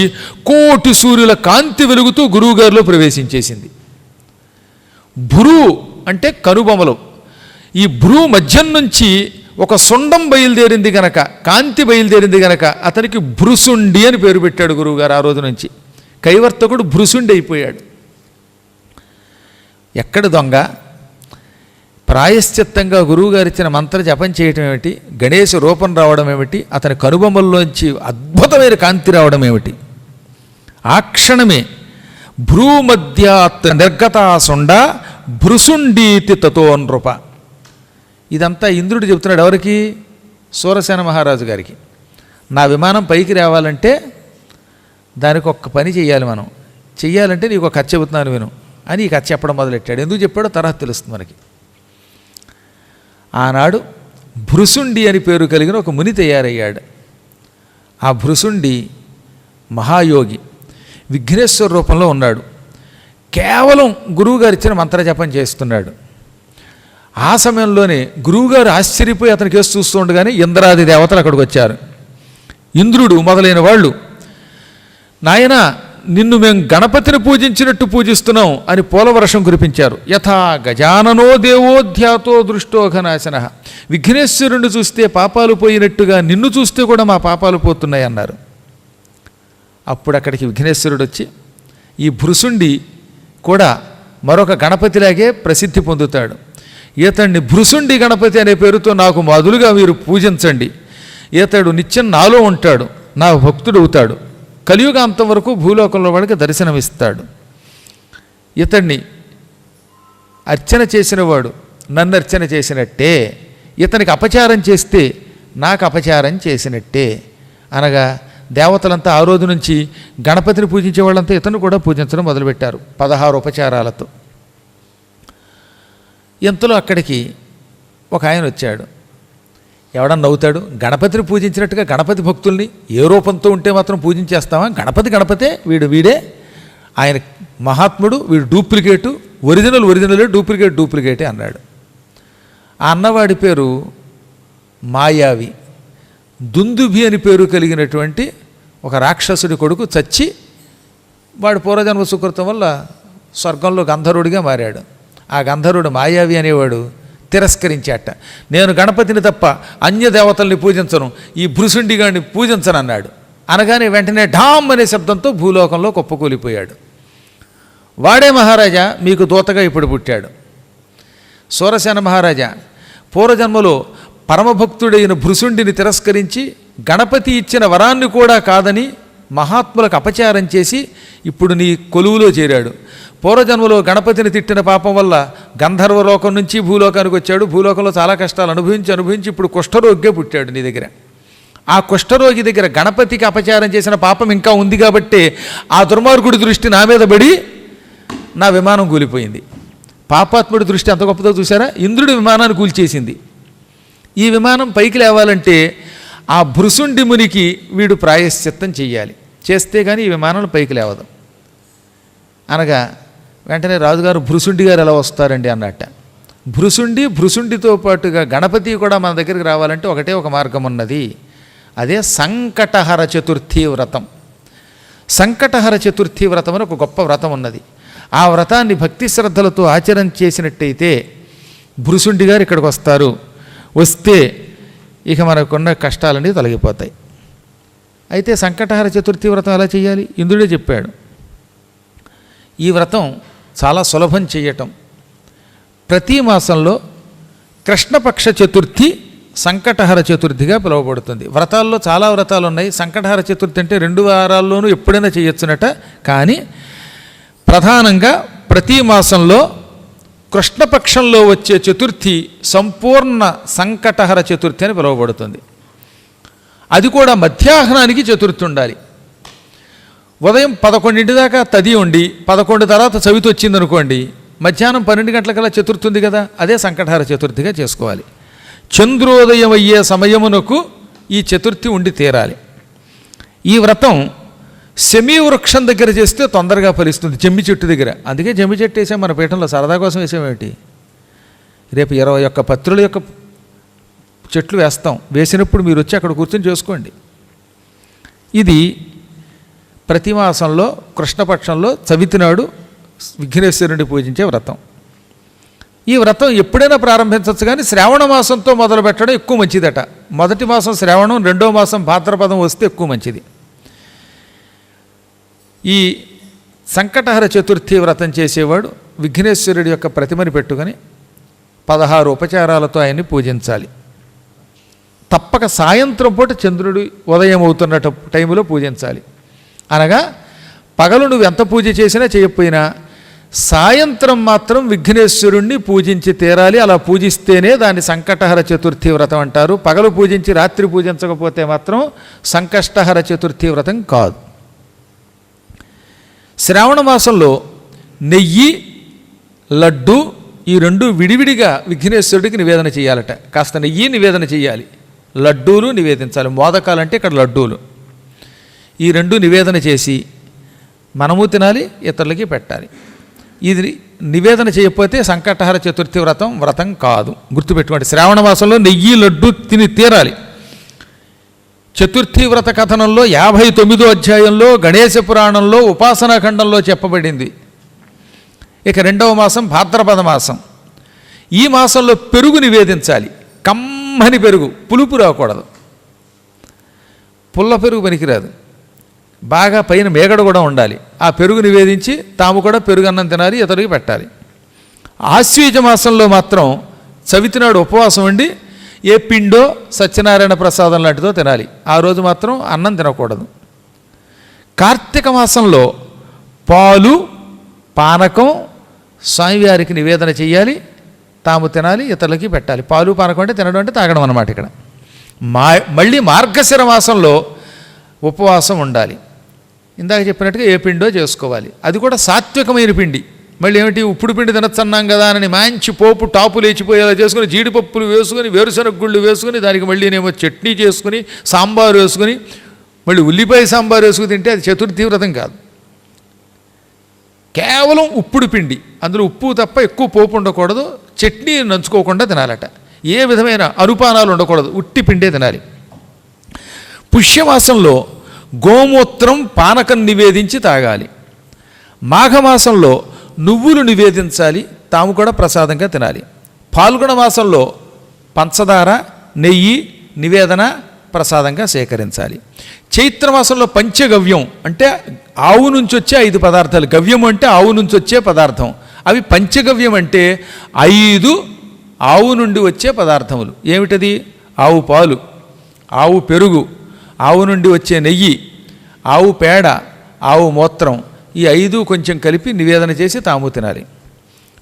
కోటి సూర్యుల కాంతి వెలుగుతూ గురువుగారిలో ప్రవేశించేసింది. భ్రూ అంటే కనుబొమ్మలు, ఈ భ్రూ మధ్యం నుంచి ఒక సొండం బయలుదేరింది గనక, కాంతి బయలుదేరింది గనక అతనికి భృసుండి అని పేరు పెట్టాడు గురువుగారు. ఆ రోజు నుంచి కైవర్తకుడు భృసుండి అయిపోయాడు. ఎక్కడ దొంగ? ప్రాయశ్చిత్తంగా గురువుగారు ఇచ్చిన మంత్ర జపం చేయటం ఏమిటి, గణేశ రూపం రావడం ఏమిటి, అతని కనుబొమ్మల్లోంచి అద్భుతమైన కాంతి రావడం ఏమిటి? ఆ క్షణమే భ్రూమధ్యాత్ నిర్గతాసుండ భృసుండీతి తతో నృప. ఇదంతా ఇంద్రుడు చెబుతున్నాడు ఎవరికి? సూరసేన మహారాజు గారికి. నా విమానం పైకి రావాలంటే దానికి ఒక్క పని చెయ్యాలి, మనం చెయ్యాలంటే నీకు ఒక కథ చెబుతున్నాను విను అని ఈ కథ చెప్పడం మొదలెట్టాడు. ఎందుకు చెప్పాడో తర్వాత తెలుస్తుంది మనకి. ఆనాడు భృసుండి అని పేరు కలిగిన ఒక ముని తయారయ్యాడు. ఆ భృసుండి మహాయోగి, విఘ్నేశ్వర రూపంలో ఉన్నాడు. కేవలం గురువుగారు ఇచ్చిన మంత్రజపం చేస్తున్నాడు. ఆ సమయంలోనే గురువుగారు ఆశ్చర్యపోయి అతనికి వేసి చూస్తూ ఉండగానే ఇంద్రాది దేవతలు అక్కడికి వచ్చారు. ఇంద్రుడు మొదలైన వాళ్ళు, నాయన నిన్ను మేము గణపతిని పూజించినట్టు పూజిస్తున్నాం అని పూలవర్షం కురిపించారు. యథా గజాననో దేవోధ్యాతో దృష్టోఘనాశన. విఘ్నేశ్వరుణ్ణి చూస్తే పాపాలు పోయినట్టుగా నిన్ను చూస్తే కూడా మా పాపాలు పోతున్నాయి అన్నారు. అప్పుడు అక్కడికి విఘ్నేశ్వరుడు వచ్చి, ఈ భృసుండి కూడా మరొక గణపతిలాగే ప్రసిద్ధి పొందుతాడు, ఈతడిని భృసుండి గణపతి అనే పేరుతో నాకు మొదలుగా మీరు పూజించండి. ఈతడు నిత్యం నాలో ఉంటాడు, నా భక్తుడు అవుతాడు, కలియుగాంతం వరకు భూలోకంలో వాడికి దర్శనమిస్తాడు. ఇతడిని అర్చన చేసినవాడు నన్ను అర్చన చేసినట్టే, ఇతనికి అపచారం చేస్తే నాకు అపచారం చేసినట్టే. అనగా దేవతలంతా ఆ రోజు నుంచి గణపతిని పూజించే వాళ్ళంతా ఇతను కూడా పూజించడం మొదలుపెట్టారు 16 ఉపచారాలతో. ఇంతలో అక్కడికి ఒక ఆయన వచ్చాడు. ఎవడన్నా నవ్వుతాడు, గణపతిని పూజించినట్టుగా గణపతి భక్తుల్ని ఏ రూపంతో ఉంటే మాత్రం పూజించేస్తామా? గణపతే, వీడే, ఆయన మహాత్ముడు, వీడు డూప్లికేటు, ఒరిజినలే, డూప్లికేటే అన్నాడు. ఆ అన్నవాడి పేరు మాయావి. దుందుభి అని పేరు కలిగినటువంటి ఒక రాక్షసుడి కొడుకు చచ్చి వాడు పూర్వజన్మ సుకృతం వల్ల స్వర్గంలో గంధర్వుడిగా మారాడు. ఆ గంధర్వుడు మాయావి అనేవాడు తిరస్కరించాట. నేను గణపతిని తప్ప అన్య దేవతల్ని పూజించను, ఈ భృసుండి గారిని పూజించను అన్నాడు. అనగానే వెంటనే ఢామ్ అనే శబ్దంతో భూలోకంలో కుప్పకూలిపోయాడు. వాడే మహారాజా మీకు దూతగా ఇప్పుడు పుట్టాడు. సూరసేన మహారాజా పూర్వజన్మలో పరమభక్తుడైన భృసుండిని తిరస్కరించి గణపతి ఇచ్చిన వరాన్ని కూడా కాదని మహాత్ములకు అపచారం చేసి ఇప్పుడు నీ కొలువులో చేరాడు. పూర్వజన్మలో గణపతిని తిట్టిన పాపం వల్ల గంధర్వలోకం నుంచి భూలోకానికి వచ్చాడు. భూలోకంలో చాలా కష్టాలు అనుభవించి ఇప్పుడు కుష్ఠరోగిగా పుట్టాడు నీ దగ్గర. ఆ కుష్ఠరోగి దగ్గర గణపతికి అపచారం చేసిన పాపం ఇంకా ఉంది కాబట్టి ఆ దుర్మార్గుడి దృష్టి నా మీద పడి నా విమానం కూలిపోయింది. పాపాత్ముడి దృష్టి అంత గొప్పదో చూసారా? ఇంద్రుడి విమానాన్ని కూల్చేసింది. ఈ విమానం పైకి లేవాలంటే ఆ భృసుండి మునికి వీడు ప్రాయశ్చిత్తం చెయ్యాలి, చేస్తే కానీ ఈ విమానం పైకి లేవదు. అనగా వెంటనే రాజుగారు భృసుండి గారు ఎలా వస్తారండి అన్నట్ట. భృసుండితో పాటుగా గణపతి కూడా మన దగ్గరికి రావాలంటే ఒకటే ఒక మార్గం ఉన్నది, అదే సంకటహర చతుర్థి వ్రతం. సంకటహర చతుర్థి వ్రతం అని ఒక గొప్ప వ్రతం ఉన్నది. ఆ వ్రతాన్ని భక్తి శ్రద్ధలతో ఆచరణ చేసినట్టయితే భృసుండి గారు ఇక్కడికి వస్తారు. వస్తే ఇక మనకున్న కష్టాలన్నీ తొలగిపోతాయి. అయితే సంకటహర చతుర్థి వ్రతం ఎలా చేయాలి? ఇంద్రుడే చెప్పాడు. ఈ వ్రతం చాలా సులభం చేయటం. ప్రతి మాసంలో కృష్ణపక్ష చతుర్థి సంకటహర చతుర్థిగా పిలువబడుతుంది. వ్రతాల్లో చాలా వ్రతాలు ఉన్నాయి. సంకటహర చతుర్థి అంటే 2 వారాల్లోనూ ఎప్పుడైనా చేయొచ్చునట. కానీ ప్రధానంగా ప్రతి మాసంలో కృష్ణపక్షంలో వచ్చే చతుర్థి సంపూర్ణ సంకటహర చతుర్థి అని పిలువబడుతుంది. అది కూడా మధ్యాహ్నానికి చతుర్థి ఉండాలి. ఉదయం 11 దాకా తది ఉండి 11 తర్వాత చవితి వచ్చిందనుకోండి, మధ్యాహ్నం 12 గంటలకల్లా చతుర్థి ఉంది కదా, అదే సంకటహర చతుర్థిగా చేసుకోవాలి. చంద్రోదయం అయ్యే సమయమునకు ఈ చతుర్థి ఉండి తీరాలి. ఈ వ్రతం శమీ వృక్షం దగ్గర చేస్తే తొందరగా ఫలిస్తుంది, జమ్మి చెట్టు దగ్గర. అందుకే జమ్మి చెట్టు వేసాం మన పీఠంలో, సరదా కోసం వేసామేమిటి. రేపు 21 పత్రుల యొక్క చెట్లు వేస్తాం. వేసినప్పుడు మీరు వచ్చి అక్కడ కూర్చొని చేసుకోండి. ఇది ప్రతి మాసంలో కృష్ణపక్షంలో చవితి నాడు విఘ్నేశ్వరుడిని పూజించే వ్రతం. ఈ వ్రతం ఎప్పుడైనా ప్రారంభించవచ్చు, కానీ శ్రావణ మాసంతో మొదలు పెట్టడం ఎక్కువ మంచిదట. మొదటి మాసం శ్రావణం, 2వ మాసం భాద్రపదం వస్తే ఎక్కువ మంచిది. ఈ సంకటహర చతుర్థి వ్రతం చేసేవాడు విఘ్నేశ్వరుడి యొక్క ప్రతిమని పెట్టుకొని 16 ఉపచారాలతో ఆయన్ని పూజించాలి. తప్పక సాయంత్రం పూట చంద్రుడు ఉదయం అవుతున్న టైంలో పూజించాలి. అనగా పగలు నువ్వు ఎంత పూజ చేసినా చేయకపోయినా సాయంత్రం మాత్రం విఘ్నేశ్వరుణ్ణి పూజించి తీరాలి. అలా పూజిస్తేనే దాన్ని సంకటహర చతుర్థి వ్రతం అంటారు. పగలు పూజించి రాత్రి పూజించకపోతే మాత్రం సంకష్టహర చతుర్థి వ్రతం కాదు. శ్రావణ మాసంలో నెయ్యి, లడ్డు ఈ 2 విడివిడిగా విఘ్నేశ్వరుడికి నివేదన చేయాలట. కాస్త నెయ్యి నివేదన చేయాలి, లడ్డూలు నివేదించాలి. మోదకాలంటే ఇక్కడ లడ్డూలు. ఈ 2 నివేదన చేసి మనము తినాలి, ఇతరులకి పెట్టాలి. ఇది నివేదన చేయకపోతే సంకటహర చతుర్థి వ్రతం కాదు. గుర్తుపెట్టుకోండి, శ్రావణ మాసంలో నెయ్యి లడ్డు తిని తీరాలి. చతుర్థి వ్రత కథనంలో 59వ అధ్యాయంలో గణేశ పురాణంలో ఉపాసనాఖండంలో చెప్పబడింది. ఇక 2వ మాసం భాద్రపద మాసం. ఈ మాసంలో పెరుగు నివేదించాలి. కమ్మని పెరుగు, పులుపు రాకూడదు. పుల్ల పెరుగు పనికిరాదు. బాగా పైన మేగడ కూడా ఉండాలి. ఆ పెరుగు నివేదించి తాము కూడా పెరుగన్నం తినాలి, ఇతరులకి పెట్టాలి. ఆశ్వీజ మాసంలో మాత్రం చవితి నాడు ఉపవాసం ఉండి ఏ పిండో సత్యనారాయణ ప్రసాదం లాంటిదో తినాలి. ఆ రోజు మాత్రం అన్నం తినకూడదు. కార్తీక మాసంలో పాలు, పానకం స్వామివారికి నివేదన చేయాలి, తాము తినాలి, ఇతరులకి పెట్టాలి. పాలు పానకం అంటే తినడం అంటే తాగడం అన్నమాట. ఇక్కడ మళ్ళీ మార్గశిర మాసంలో ఉపవాసం ఉండాలి. ఇందాక చెప్పినట్టుగా ఏ పిండో చేసుకోవాలి. అది కూడా సాత్వికమైన పిండి. మళ్ళీ ఏమిటి, ఉప్పుడు పిండి తినచ్చన్నాం కదా అని మంచి పోపు టాపు లేచిపోయేలా చేసుకుని జీడిపప్పులు వేసుకుని వేరుశనగ గుళ్ళు వేసుకుని దానికి మళ్ళీనేమో చట్నీ చేసుకుని సాంబారు వేసుకుని మళ్ళీ ఉల్లిపాయ సాంబారు వేసుకుని తింటే అది చతుర్థి వ్రతం కాదు. కేవలం ఉప్పుడు పిండి, అందులో ఉప్పు తప్ప ఎక్కువ పోపు ఉండకూడదు, చట్నీ నంచుకోకుండా తినాలట. ఏ విధమైన అనుపానాలు ఉండకూడదు, ఉట్టి పిండే తినాలి. పుష్యమాసంలో గోమూత్రం పానకం నివేదించి తాగాలి. మాఘమాసంలో నువ్వులు నివేదించాలి, తాము కూడా ప్రసాదంగా తినాలి. పాల్గొన మాసంలో పంచదార, నెయ్యి నివేదన ప్రసాదంగా సేకరించాలి. చైత్రమాసంలో పంచగవ్యం అంటే ఆవు నుంచి వచ్చే 5 పదార్థాలు. గవ్యం అంటే ఆవు నుంచి వచ్చే పదార్థం. అవి పంచగవ్యం అంటే 5 ఆవు నుండి వచ్చే పదార్థములు. ఏమిటది? ఆవు పాలు, ఆవు పెరుగు, ఆవు నుండి వచ్చే నెయ్యి, ఆవు పేడ, ఆవు మూత్రం. ఈ 5 కొంచెం కలిపి నివేదన చేసి తాము తినాలి.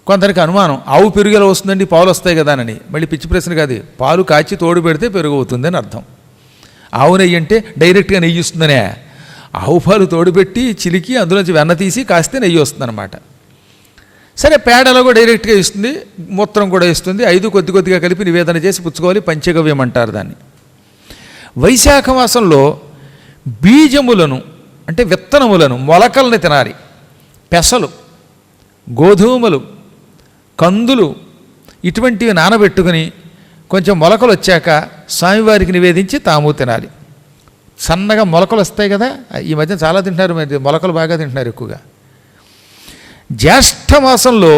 కొందరికి అనుమానం, ఆవు పెరుగు ఎలా వస్తుందండి, పాలు వస్తాయి కదా అని. మళ్ళీ పిచ్చి ప్రశ్న కాదు. పాలు కాచి తోడు పెడితే పెరుగు అవుతుందని అర్థం. ఆవు నెయ్యి అంటే డైరెక్ట్గా నెయ్యి వస్తుందనే. ఆవు పాలు తోడుపెట్టి చిలికి అందులోంచి వెన్న తీసి కాస్తే నెయ్యి వస్తుందన్నమాట. సరే, పేడలో కూడా డైరెక్ట్గా ఇస్తుంది, మూత్రం కూడా ఇస్తుంది. 5 కొద్ది కొద్దిగా కలిపి నివేదన చేసి పుచ్చుకోవాలి. పంచగవ్యం అంటారు దాన్ని. వైశాఖ మాసంలో బీజములను అంటే విత్తనములను, మొలకల్ని తినాలి. పెసలు, గోధుమలు, కందులు ఇటువంటివి నానబెట్టుకుని కొంచెం మొలకలు వచ్చాక స్వామివారికి నివేదించి తాము తినాలి. సన్నగా మొలకలు వస్తాయి కదా, ఈ మధ్య చాలా తింటున్నారు, మరి మొలకలు బాగా తింటున్నారు ఎక్కువగా. జ్యేష్ఠ మాసంలో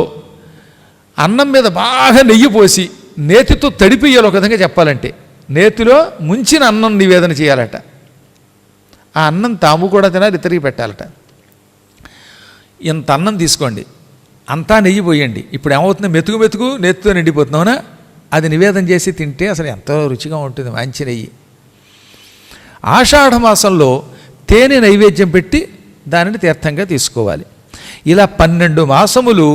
అన్నం మీద బాగా నెయ్యి పోసి నేతితో తడిపియ్యాలి. ఒక విధంగా చెప్పాలంటే నేతిలో ముంచిన అన్నం నివేదన చేయాలట. ఆ అన్నం తాము కూడా తినాలి, ఇతరికి పెట్టాలట. ఇంత అన్నం తీసుకోండి, అంతా నెయ్యి పోయండి. ఇప్పుడు ఏమవుతుంది, మెతుకు మెతుకు నెత్తుతో నిండిపోతున్నావునా, అది నివేదన చేసి తింటే అసలు ఎంతో రుచిగా ఉంటుంది, మంచి నెయ్యి. ఆషాఢమాసంలో తేనె నైవేద్యం పెట్టి దానిని తీర్థంగా తీసుకోవాలి. ఇలా 12 మాసములు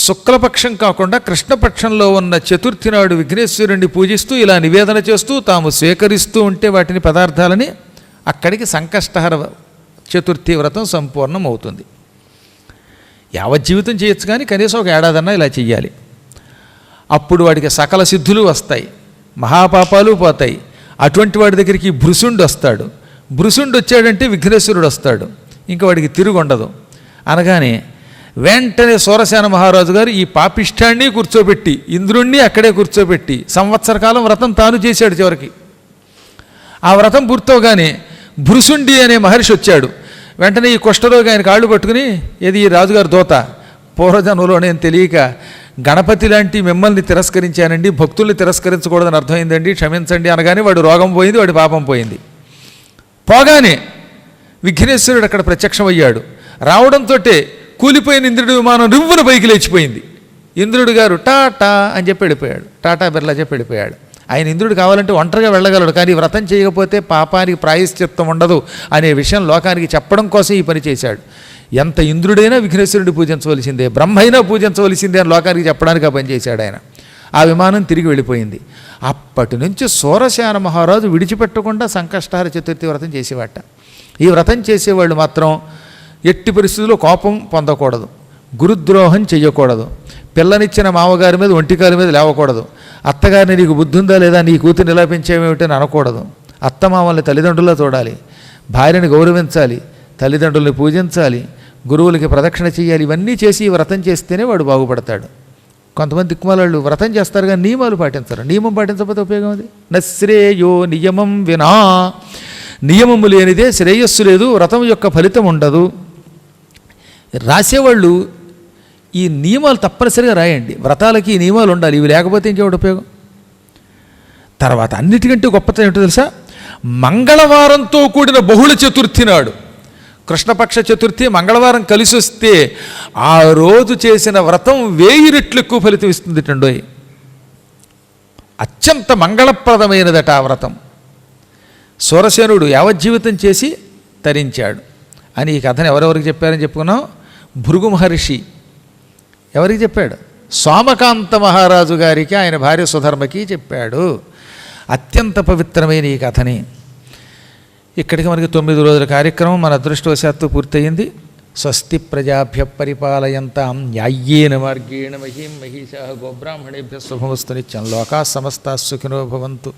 శుక్లపక్షం కాకుండా కృష్ణపక్షంలో ఉన్న చతుర్థి నాడు విఘ్నేశ్వరుణ్ణి పూజిస్తూ ఇలా నివేదన చేస్తూ తాము స్వీకరిస్తూ ఉంటే వాటిని పదార్థాలని అక్కడికి సంకష్టహర చతుర్థి వ్రతం సంపూర్ణం అవుతుంది. యావజ్జీవితం చేయొచ్చు, కానీ కనీసం ఒక ఏడాదన్నా ఇలా చెయ్యాలి. అప్పుడు వాడికి సకల సిద్ధులు వస్తాయి, మహాపాపాలు పోతాయి. అటువంటి వాడి దగ్గరికి భృశుండు వస్తాడు. భృశుండు వచ్చాడంటే విఘ్నేశ్వరుడు వస్తాడు, ఇంకా వాడికి తిరుగుండదు. అనగానే వెంటనే సూరసేన మహారాజు గారు ఈ పాపిష్టాన్ని కూర్చోబెట్టి, ఇంద్రుణ్ణి అక్కడే కూర్చోబెట్టి సంవత్సర కాలం వ్రతం తాను చేశాడు. చివరికి ఆ వ్రతం పూర్తవగానే భృశుండి అనే మహర్షి వచ్చాడు. వెంటనే ఈ కుష్ఠరోగి ఆయన కాళ్ళు పట్టుకుని, ఏది ఈ రాజుగారు దోత, పూర్వజన్మలో నేను తెలియక గణపతి లాంటి మిమ్మల్ని తిరస్కరించానండి, భక్తుల్ని తిరస్కరించకూడదని అర్థమైందండి, క్షమించండి అనగానే వాడు రోగం పోయింది, వాడి పాపం పోయింది. పోగానే విఘ్నేశ్వరుడు అక్కడ ప్రత్యక్షమయ్యాడు. రావడంతో కూలిపోయిన ఇంద్రుడి విమానం రివ్వున పైకి లేచిపోయింది. ఇంద్రుడు గారు టాటా అని చెప్పి వెళ్ళిపోయాడు, టాటా బిర్లా చెప్పి వెళ్ళిపోయాడు. ఆయన ఇంద్రుడు కావాలంటే ఒంటరిగా వెళ్ళగలడు, కానీ వ్రతం చేయకపోతే పాపానికి ప్రాయశ్చిత్తం ఉండదు అనే విషయం లోకానికి చెప్పడం కోసం ఈ పని చేశాడు. ఎంత ఇంద్రుడైనా విఘ్నేశ్వరుడి పూజించవలసిందే, బ్రహ్మైనా పూజించవలసిందే అని లోకానికి చెప్పడానికి ఆ పని చేశాడు ఆయన. ఆ విమానం తిరిగి వెళ్ళిపోయింది. అప్పటి నుంచి సూరసేన మహారాజు విడిచిపెట్టకుండా సంకష్టహర చతుర్థి వ్రతం చేసేవాట. ఈ వ్రతం చేసేవాళ్ళు మాత్రం ఎట్టి పరిస్థితుల్లో కోపం పొందకూడదు, గురుద్రోహం చెయ్యకూడదు, పిల్లనిచ్చిన మామగారి మీద ఒంటికాల మీద లేవకూడదు, అత్తగారిని నీకు బుద్ధి ఉందా లేదా, నీ కూతురు ఇలా పెంచేమేమిటని అనకూడదు, అత్తమామల్ని తల్లిదండ్రుల్లో చూడాలి, భార్యని గౌరవించాలి, తల్లిదండ్రుల్ని పూజించాలి, గురువులకి ప్రదక్షిణ చేయాలి. ఇవన్నీ చేసి ఈ వ్రతం చేస్తేనే వాడు బాగుపడతాడు. కొంతమంది దిక్కుమాలాళ్ళు వ్రతం చేస్తారు కానీ నియమాలు పాటించరు. నియమం పాటించకపోతే ఉపయోగం అది. నశ్రేయో నియమం వినా, నియమము లేనిదే శ్రేయస్సు లేదు, వ్రతం యొక్క ఫలితం ఉండదు. రాసేవాళ్ళు ఈ నియమాలు తప్పనిసరిగా రాయండి. వ్రతాలకి ఈ నియమాలు ఉండాలి, ఇవి లేకపోతే ఇంకేమిటి ఉపయోగం. తర్వాత అన్నిటికంటే గొప్పత ఏంటో తెలుసా, మంగళవారంతో కూడిన బహుళ చతుర్థి నాడు, కృష్ణపక్ష చతుర్థి మంగళవారం కలిసి వస్తే ఆ రోజు చేసిన వ్రతం 1000 రెట్లు ఎక్కువ ఫలితం ఇస్తుంది టండోయ్. అత్యంత మంగళప్రదమైనదట ఆ వ్రతం. సూరసేనుడు యావజ్జీవితం చేసి తరించాడు అని ఈ కథను ఎవరెవరికి చెప్పారని చెప్పుకున్నాం. భృగు మహర్షి ఎవరికి చెప్పాడు? సోమకాంత మహారాజు గారికి, ఆయన భార్య సుధర్మకి చెప్పాడు. అత్యంత పవిత్రమైన ఈ కథని. ఇక్కడికి మనకి 9 రోజుల కార్యక్రమం మన అదృష్టవశాత్తు పూర్తయింది. స్వస్తి ప్రజాభ్య పరిపాలయంతాం న్యాయ్యేన మార్గేణ మహీం మహిషా గోబ్రాహ్మణేభ్య శుభమస్తు నిత్యం. లోకా సమస్తా సుఖినో భవంతు.